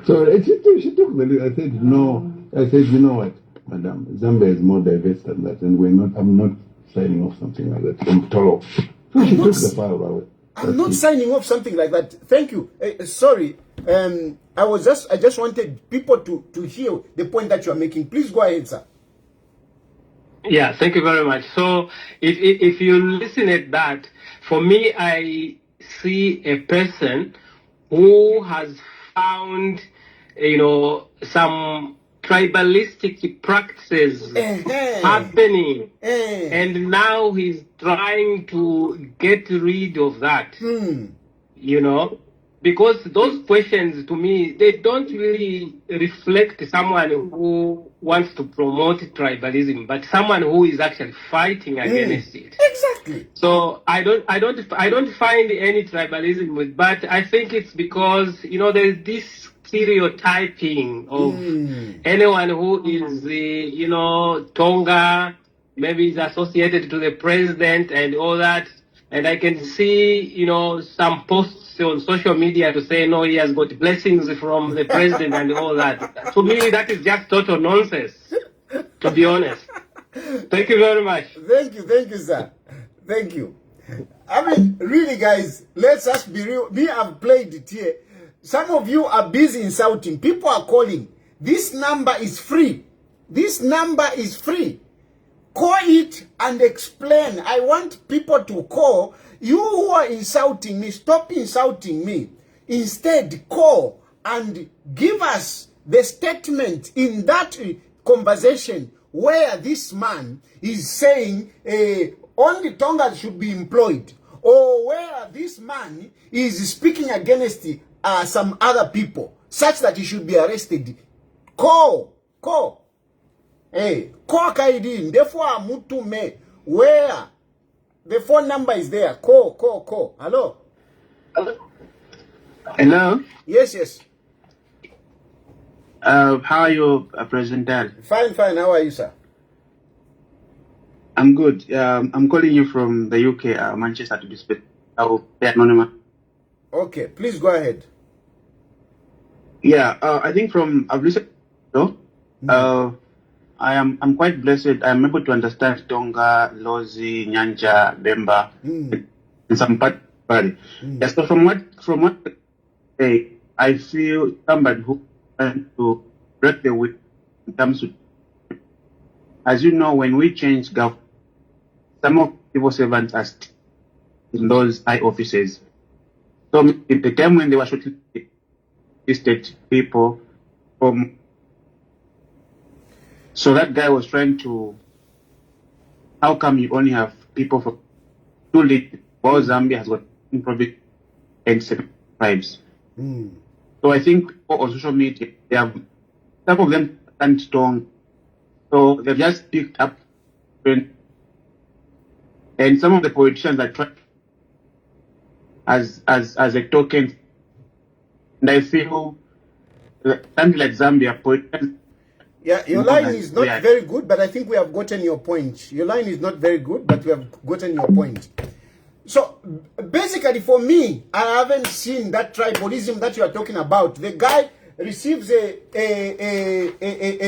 So she took the list. I said, no. I said, you know what, madam, Zambia is more diverse than that, and I'm not signing off something like that. I'm told. So she took the file away. I'm not signing off something like that. Thank you. Sorry. I just wanted people to hear the point that you are making. Please go ahead, sir. Yeah, thank you very much. So if you listen at that, for me, I see a person who has found, some tribalistic practices happening, and now he's trying to get rid of that. Because those questions, to me, they don't really reflect someone who wants to promote tribalism, but someone who is actually fighting against it. Exactly. So I don't find any tribalism with, but I think it's because there's this stereotyping of anyone who is Tonga, maybe is associated to the president and all that. And I can see, some posts on social media to say, no, he has got blessings from the president and all that. To me, that is just total nonsense, to be honest. Thank you very much. Thank you, sir. Thank you. I mean, really, guys, let's just be real. Me, I've played it here. Some of you are busy insulting. People are calling. This number is free. This number is free. Call it and explain. I want people to call. You who are insulting me, stop insulting me. Instead, call and give us the statement in that conversation where this man is saying only Tongas should be employed, or where this man is speaking against some other people such that he should be arrested. Call. Hey, call Kaidin. Therefore, Mutume, where the phone number is there. Call. Hello. Hello. Yes. How are you, President Dal? Fine. How are you, sir? I'm good. I'm calling you from the UK, Manchester, to be specific. I'll be anonymous. Okay, please go ahead. Yeah, I think I've listened. I'm quite blessed. I'm able to understand Tonga, Lozi, Nyanja, Bemba, in some part. Yeah, so from what I feel somebody who trying to break the wheel in terms of, as you know, when we change government, some of civil servants are still in those high offices. So at the time when they were shortlisted people from, so that guy was trying to, how come you only have people from too late, while Zambia has got probably 7 tribes. So I think on social media, they have, some of them stand strong. So they've just picked up, and some of the politicians are trying as a token. And I feel something like Zambia, politicians. Yeah, your line is not very good, but I think we have gotten your point. Your line is not very good, but we have gotten your point. So basically, for me, I haven't seen that tribalism that you are talking about. The guy receives a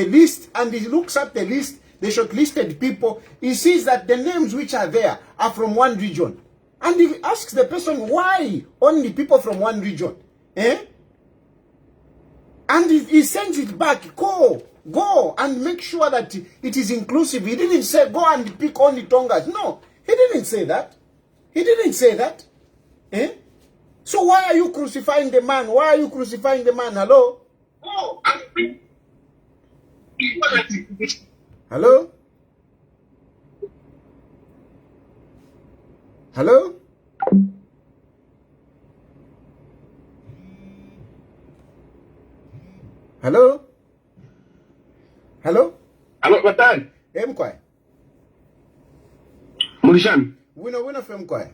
list, and he looks at the list, the shortlisted people. He sees that the names which are there are from one region, and he asks the person why only people from one region, and he sends it back. Go and make sure that it is inclusive. He didn't say go and pick only Tongas. No, he didn't say that. He didn't say that. So why are you crucifying the man? Why are you crucifying the man? Hello? Hello? Hello? Hello? Hello? Hello, Batan. Mkwai. Mulishan. Wino from Mkwai.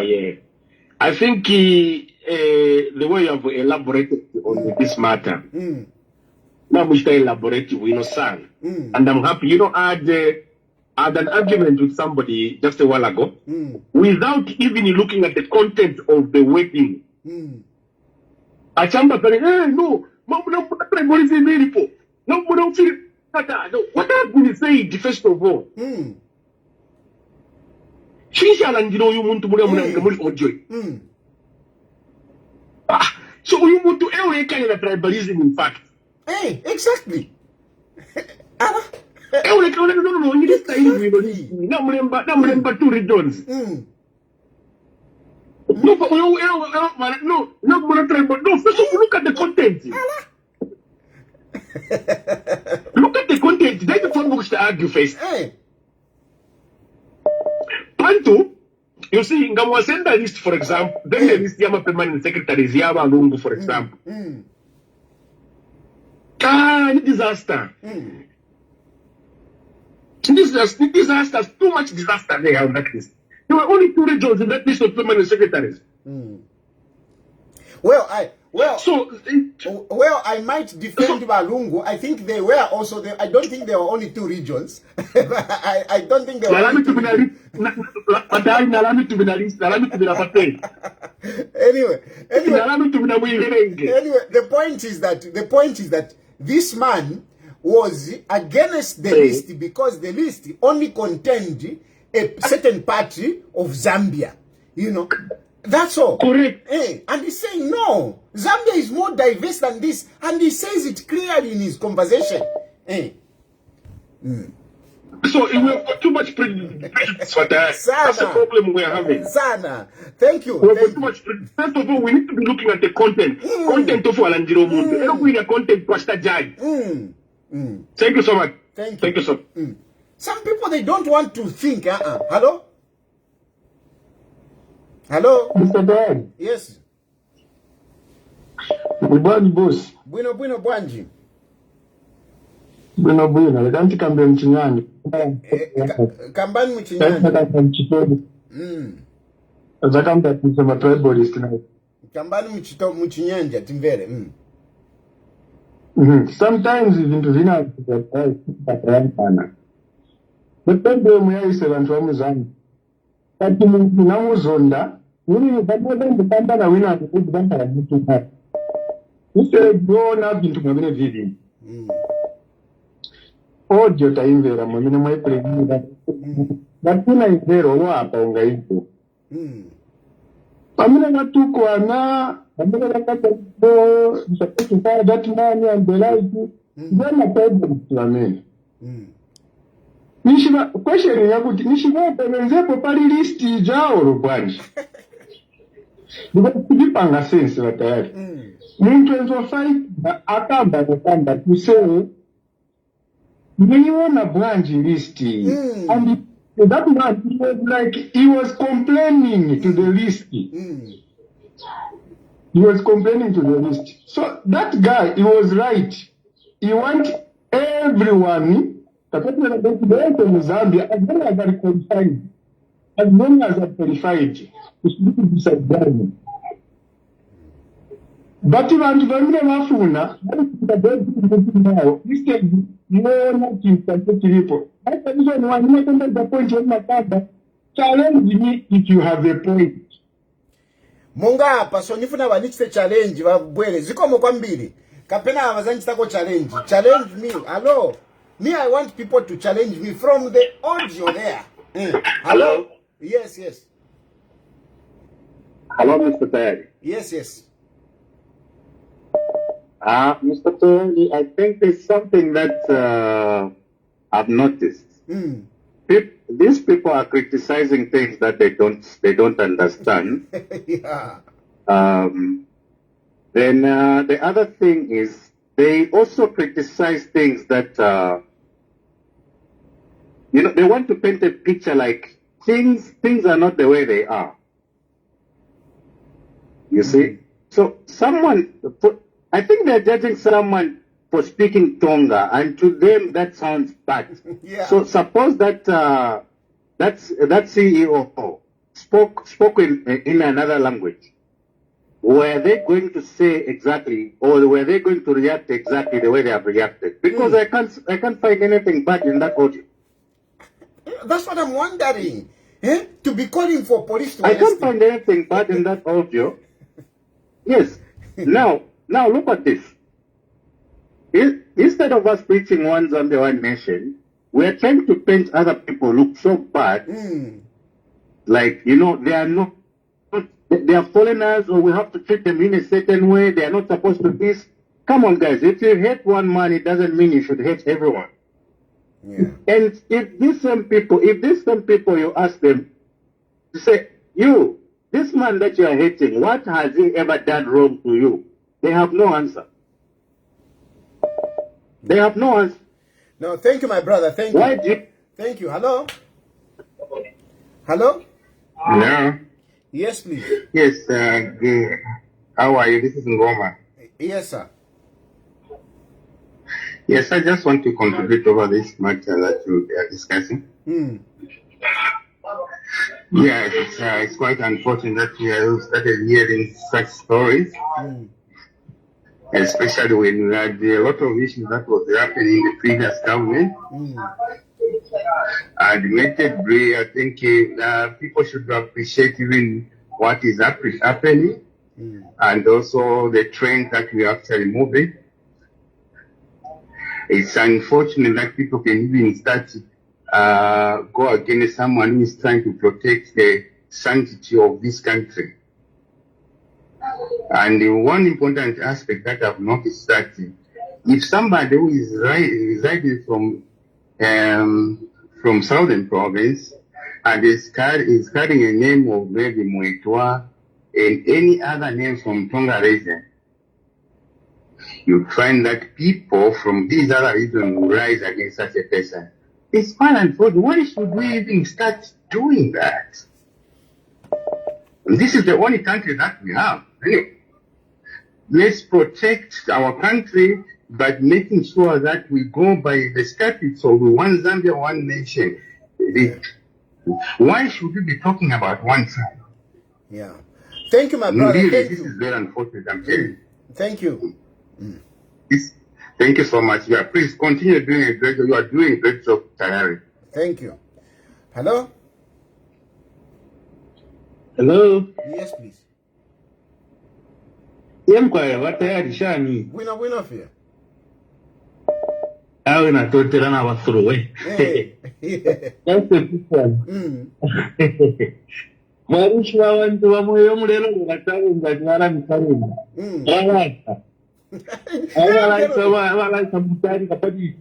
Yeah. I think the way you have elaborated on this matter, now we should elaborate, son. And I'm happy. I had an argument with somebody just a while ago, without even looking at the content of the wedding. Achamba telling, no, what have been saying, first of all? Shisha landiro you want to muri. So you want to kind of tribalism, in fact. Hey, exactly. No, you just number 2 regions. No, first of all, look at the content. Look at the content. That's the one which to argue first. Pantu, you see, Ngamwa send the list, for example, then the list Yama permanent secretaries, Yama Lungu, for example. Disaster. Disaster, too much disaster there on that list. There were only 2 regions in that list of permanent secretaries. Well, I might defend Balungu. I think they were also there. I don't think there were only 2 regions. I don't think there were only 2 regions. Anyway, the point is that this man was against the list because the list only contained a certain party of Zambia. That's all. Correct. And he's saying, no, Zambia is more diverse than this. And he says it clearly in his conversation. So we have got too much prejudice for that. That's the problem we're having. Sana. Thank you. First of all, we need to be looking at the content. Content of Alandiro Mundo. Don't be the content Pastor Judge. Thank you so much. Thank you so much. Some people, they don't want to think. Hello? Hello? Mr. Dan. Yes. Bwana boss. Bueno Bwanji. Bueno. Lekanti kambe mchinyani. Kambani mchinyani. Zakamba kusema tribalist now. Kambani muchinyanja timvere. Sometimes ibintu vinapatayana. Depende muyaise vantu vamuzana. Kati muntu namuzonda, uri baada ndikamba na wina kuzamba mutu ka. Use bona bintu mwabine vivi. Audio taimvera mwamine mwaipelekira. Lakini ivero lo apa ungaipo. Pamela natukwana, pamela nakata supposed to fire that man and the like. Then a problem to amen. Nishiba question yakuti nishiba pemenzepo pali list jao rubani. Because kujipanga sense la tayari. Muntu enzo fight akamba to say niona branch list and that man was like he was complaining to the list. He was complaining to the list. So that guy, he was right. He want everyone to go to Zambia as long as they are qualified. As long as they are qualified, it should be decided. But if I'm going to Mafuna, now, this can no nothing can take people. That's the reason why I'm not the point of my father. Challenge me if you have a point. Munga hapa so nifuna wanichite challenge wabwele zikomo kwambiri kapena abazanchitako challenge me. Hello, me I want people to challenge me from the audio there. Hello. Yes. Hello, Mr. Tayali. Yes. Mr. Tayali, I think there's something that I've noticed. These people are criticizing things that they don't understand. Yeah. Then the other thing is they also criticize things that they want to paint a picture like things are not the way they are. You see? So I think they're judging someone for speaking Tonga, and to them that sounds bad. Yeah. So suppose that that CEO spoke in another language. Were they going to say exactly, or were they going to react exactly the way they have reacted? Because I can't find anything bad in that audio. That's what I'm wondering. To be calling for police to I can't find anything bad in that audio. Yes. Now look at this. Instead of us preaching one Zambia, one nation, we're trying to paint other people look so bad. Like, they are they are foreigners, or we have to treat them in a certain way. They are not supposed to be. Come on, guys. If you hate one man, it doesn't mean you should hate everyone. Yeah. And if these same people, you ask them to say, this man that you are hating, what has he ever done wrong to you? They have no answer. They have no answer. No, thank you, my brother. Thank you. Thank you. Hello? Hello? Yes, please. Yes, how are you? This is Ngoma. Yes, sir. Yes, I just want to contribute over this matter that you are discussing. Yeah, it's quite unfortunate that we have started hearing such stories. Especially when we had a lot of issues that was happening in the previous government. Admittedly, I think people should appreciate even what is happening and also the trend that we are actually moving. It's unfortunate that people can even start go against someone who is trying to protect the sanctity of this country. And one important aspect that I've noticed that if somebody who is residing from Southern Province and is carrying a name of maybe Muitwa and any other name from Tonga region, you find that people from these other regions will rise against such a person. It's quite unfortunate. Why should we even start doing that? And this is the only country that we have. Anyway, let's protect our country, but making sure that we go by the statutes of one Zambia, one nation. Why should we be talking about one side? Yeah. Thank you, my brother. Really, Thank this you. is very unfortunate, I'm telling you. Thank you. Thank you so much. Yeah, please continue doing a great job. You are doing a great job, Tayali. Thank you. Hello? Hello. Yes, please. Yemkwaya watayari shani. Winner fear. Awe na totera na wafuruwe. That's the big one. Marishi wa wantu wa moyo mulelo ngatawe nganyara mikawe. Rawata. Awalaika mutari kapati.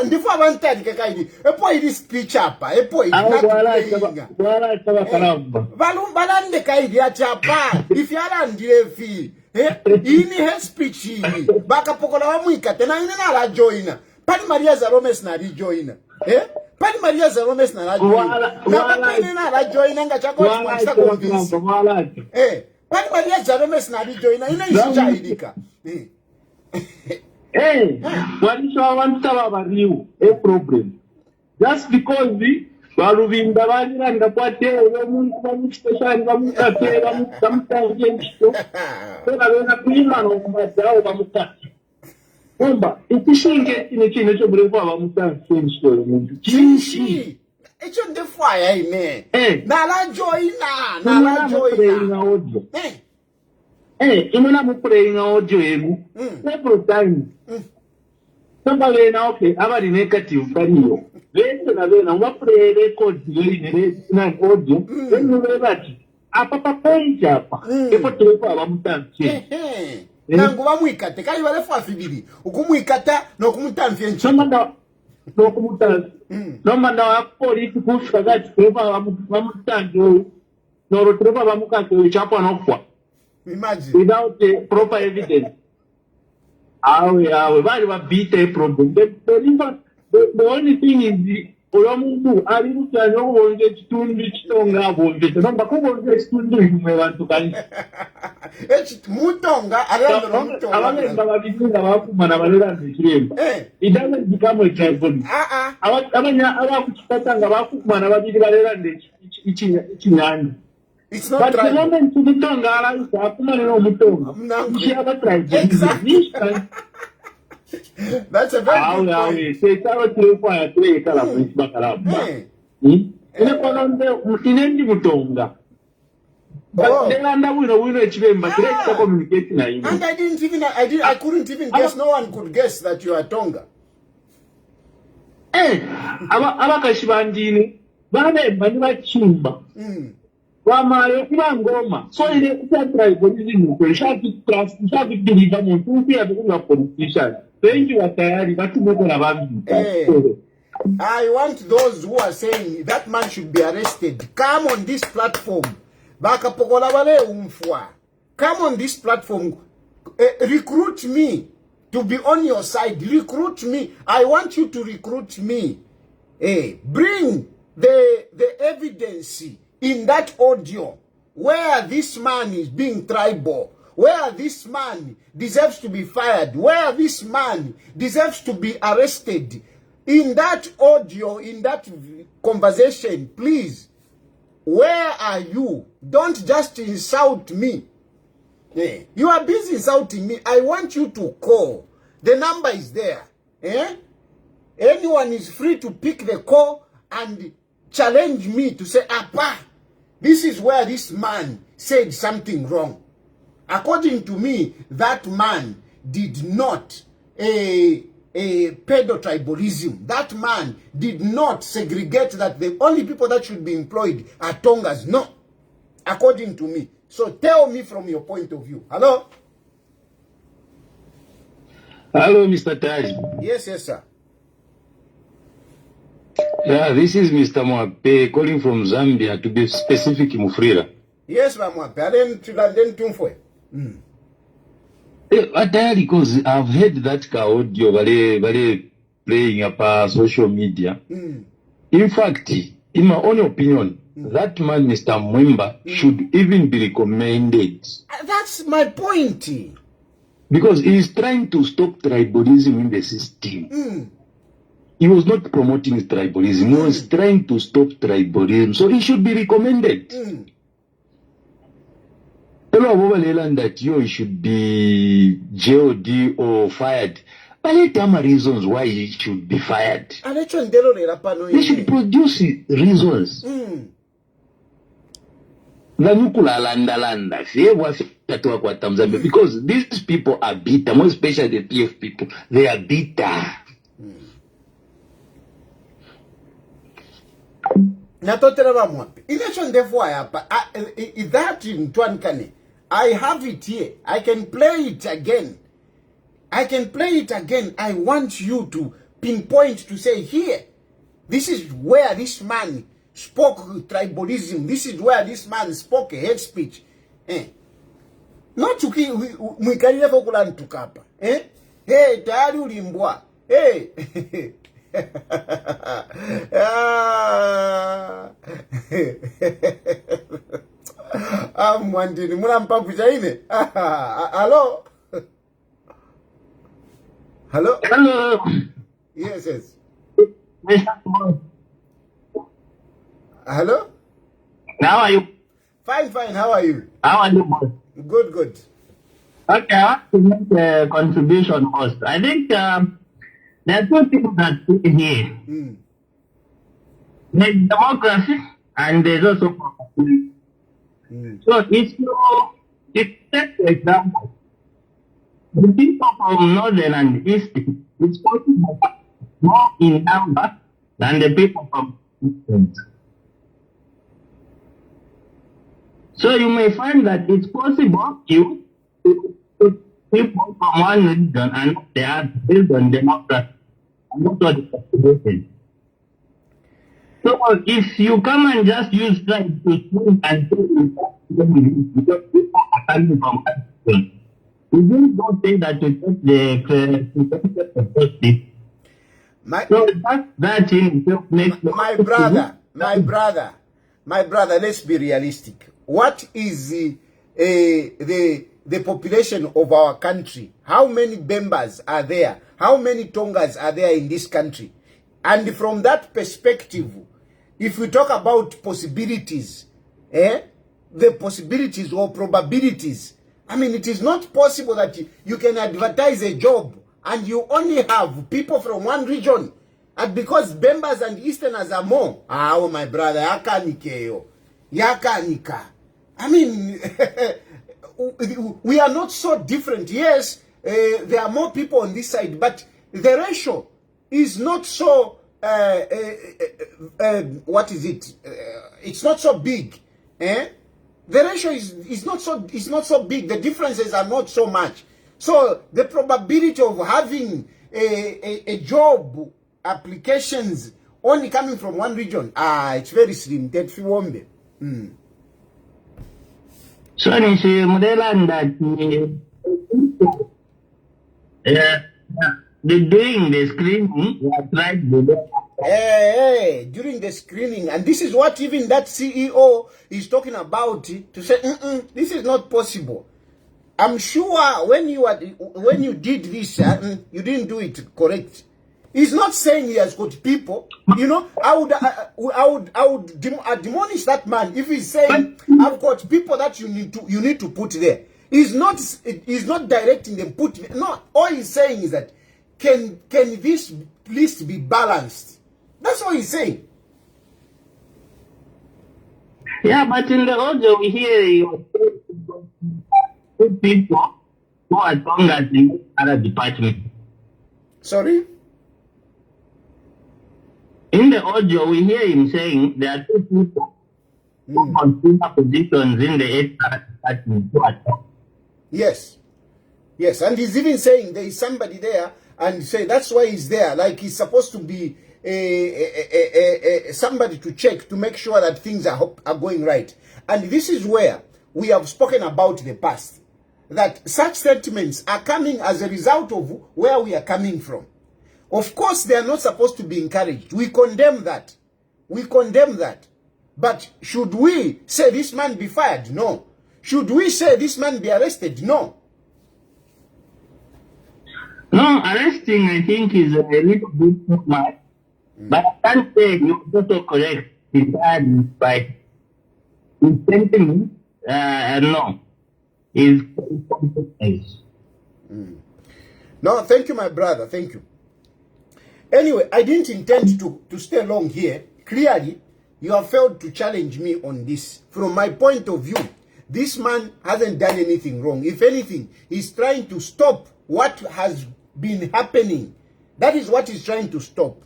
Ndifo abantadi kakaidi. Epo ili speech hapa. Epo ili walaika wakaramba. Balande kaidi achapa. Ifyala ndirefi. Ini he speech hii. Baka pokola wa mwika. Tena ine na la joina. Pani Maria Zaromes na li joina. Pani Maria Zaromes na la joina. Na baka ine na la joina. Nga chako chumwanisa convince. Pani Maria Zaromes na li joina. Ine isija idika. Walisho want to a problem. Just because the Barubinda and the Pate, one special, one sometimes, so I a prima of Mamuta. Remember, if you shouldn't get in a change of Mutan, Chinchi. It's on the fire, man. Nala joina. Nala joina. Imana mupurei na audio emu. Several times. Somebody na okay, abari negative kariyo. Vento na vena wapurei record yori na audio. Venu vebati. Apa point apa. Epo tulepo abamutanche. Nangu bamwikate kali balefu afibiri. Ukumwikata no kumutanfye nchi. Somanda no kumutanche. Somanda wa polisi kufika gati tulepo abamutanche. No tulepo abamukate chapo anokwa. Imagine. Without proper evidence. Why beat a problem? The only thing is the Olomundu, I didn't know what get to reach Tonga, but the number of gets to do you may want to buy. It's Mutonga, I don't know. It doesn't become a tribal. It's not but tribal. The moment to the Tonga, that's a very good point. And I couldn't even guess, no one could guess that you are Tonga. Abakashibandini, bachimba. Wamayo kubangoma. So ile tribalism shaki trust shaki deliver muntu pia kuna politician. Wengi watayari watu boko na babi. I want those who are saying that man should be arrested. Come on this platform. Baka pokola wale umfwa. Come on this platform. Recruit me to be on your side. Recruit me. I want you to recruit me. Bring the evidence in that audio where this man is being tribal, where this man deserves to be fired, where this man deserves to be arrested. In that audio, in that conversation, please, where are you? Don't just insult me. You are busy insulting me. I want you to call. The number is there. Anyone is free to pick the call and challenge me to say, Apa, this is where this man said something wrong. According to me, that man did not pedotribalism. That man did not segregate that the only people that should be employed are Tongas. No. According to me. So tell me from your point of view. Hello? Hello, Mr. Tayali. Yes, sir. Yeah, this is Mr. Mwape calling from Zambia, to be specific, Mufrira. Yes, Mwape. I didn't tune for because I've heard that audio playing up social media. In fact, in my own opinion, that man, Mr. Mwemba, should even be recommended. That's my point. Because he is trying to stop tribalism in the system. He was not promoting tribalism. He was trying to stop tribalism. So he should be recommended. Hello, Boba that you should be JOD or fired. But let them reasons why he should be fired. They should produce reasons. Because these people are bitter, more especially the PF people. They are bitter. Election therefore that in Twankane. I have it here. I can play it again. I want you to pinpoint to say here. This is where this man spoke tribalism. This is where this man spoke hate speech. Not to kill Mwikaliya Fokulan Tukapa. Hey, tayari ulimbwa. Hey. Mwandini muna mpapucha ine. Hello? Hello? Hello. Yes. Mr. Hello? How are you? Fine. How are you? How are you, boss? Good. Okay, I want to make a contribution, boss. I think there are two things that play here. There's democracy and there's also populism. So if you take the example, the people from northern and eastern, it's possible more in number than the people from eastern. So you may find that it's possible you people from one region and they are based on democracy and not on the population. So if you come and just use tribe to swing and say because people are coming from one region, you just don't think that you take the of justice. So that in itself makes my brother, let's be realistic. What is the population of our country? How many Bembas are there? How many Tongas are there in this country? And from that perspective, if we talk about possibilities, the possibilities or probabilities, I mean, it is not possible that you can advertise a job and you only have people from one region. And because Bembas and Easterners are more, oh my brother, yakanika. I mean, we are not so different. Yes, there are more people on this side, but the ratio is not so, what is it? It's not so big. The ratio is not so big. The differences are not so much. So the probability of having a job applications only coming from one region, it's very slim. So during the screening, we are trying to during the screening, and this is what even that CEO is talking about, to say, this is not possible. I'm sure when you did this, you didn't do it correct. He's not saying he has got people. You know, I would admonish that man if he's saying I've got people that you need to put there. He's not directing them put. No, all he's saying is that can this list be balanced? That's what he's saying. Yeah, but in the audio we hear you people who are Tongas in other department. Sorry? In the audio we hear him saying there are two people who consider positions in the HR department who are Tongas. Yes, and he's even saying there is somebody there, and say that's why he's there. Like he's supposed to be somebody to check to make sure that things are going right. And this is where we have spoken about the past, that such sentiments are coming as a result of where we are coming from. Of course, they are not supposed to be encouraged. We condemn that. But should we say this man be fired? No. Should we say this man be arrested? No. No, arresting I think is a little bit too much. But I can't say you're also correct entirely by intenting no. is No, thank you, my brother. Thank you. Anyway, I didn't intend to stay long here. Clearly, you have failed to challenge me on this. From my point of view, this man hasn't done anything wrong. If anything, he's trying to stop what has been happening. That is what he's trying to stop.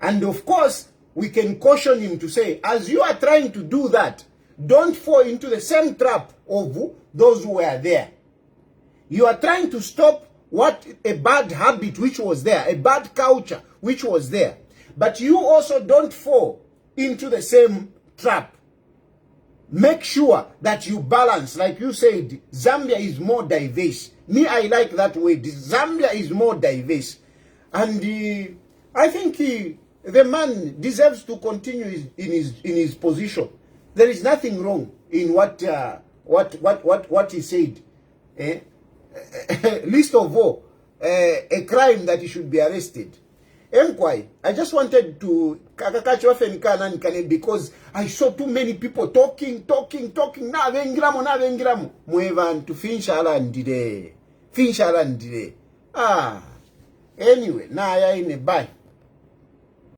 And of course, we can caution him to say, as you are trying to do that, don't fall into the same trap of those who were there. You are trying to stop what a bad habit which was there, a bad culture which was there. But you also don't fall into the same trap. Make sure that you balance. Like you said, Zambia is more diverse. Me, I like that word. Zambia is more diverse. And I think the man deserves to continue in his position. There is nothing wrong in what he said. Least of all, a crime that he should be arrested. Enquire, I just wanted to because I saw too many people talking. Na vengramo. Muevan to finish around today. Anyway, now I in a bye.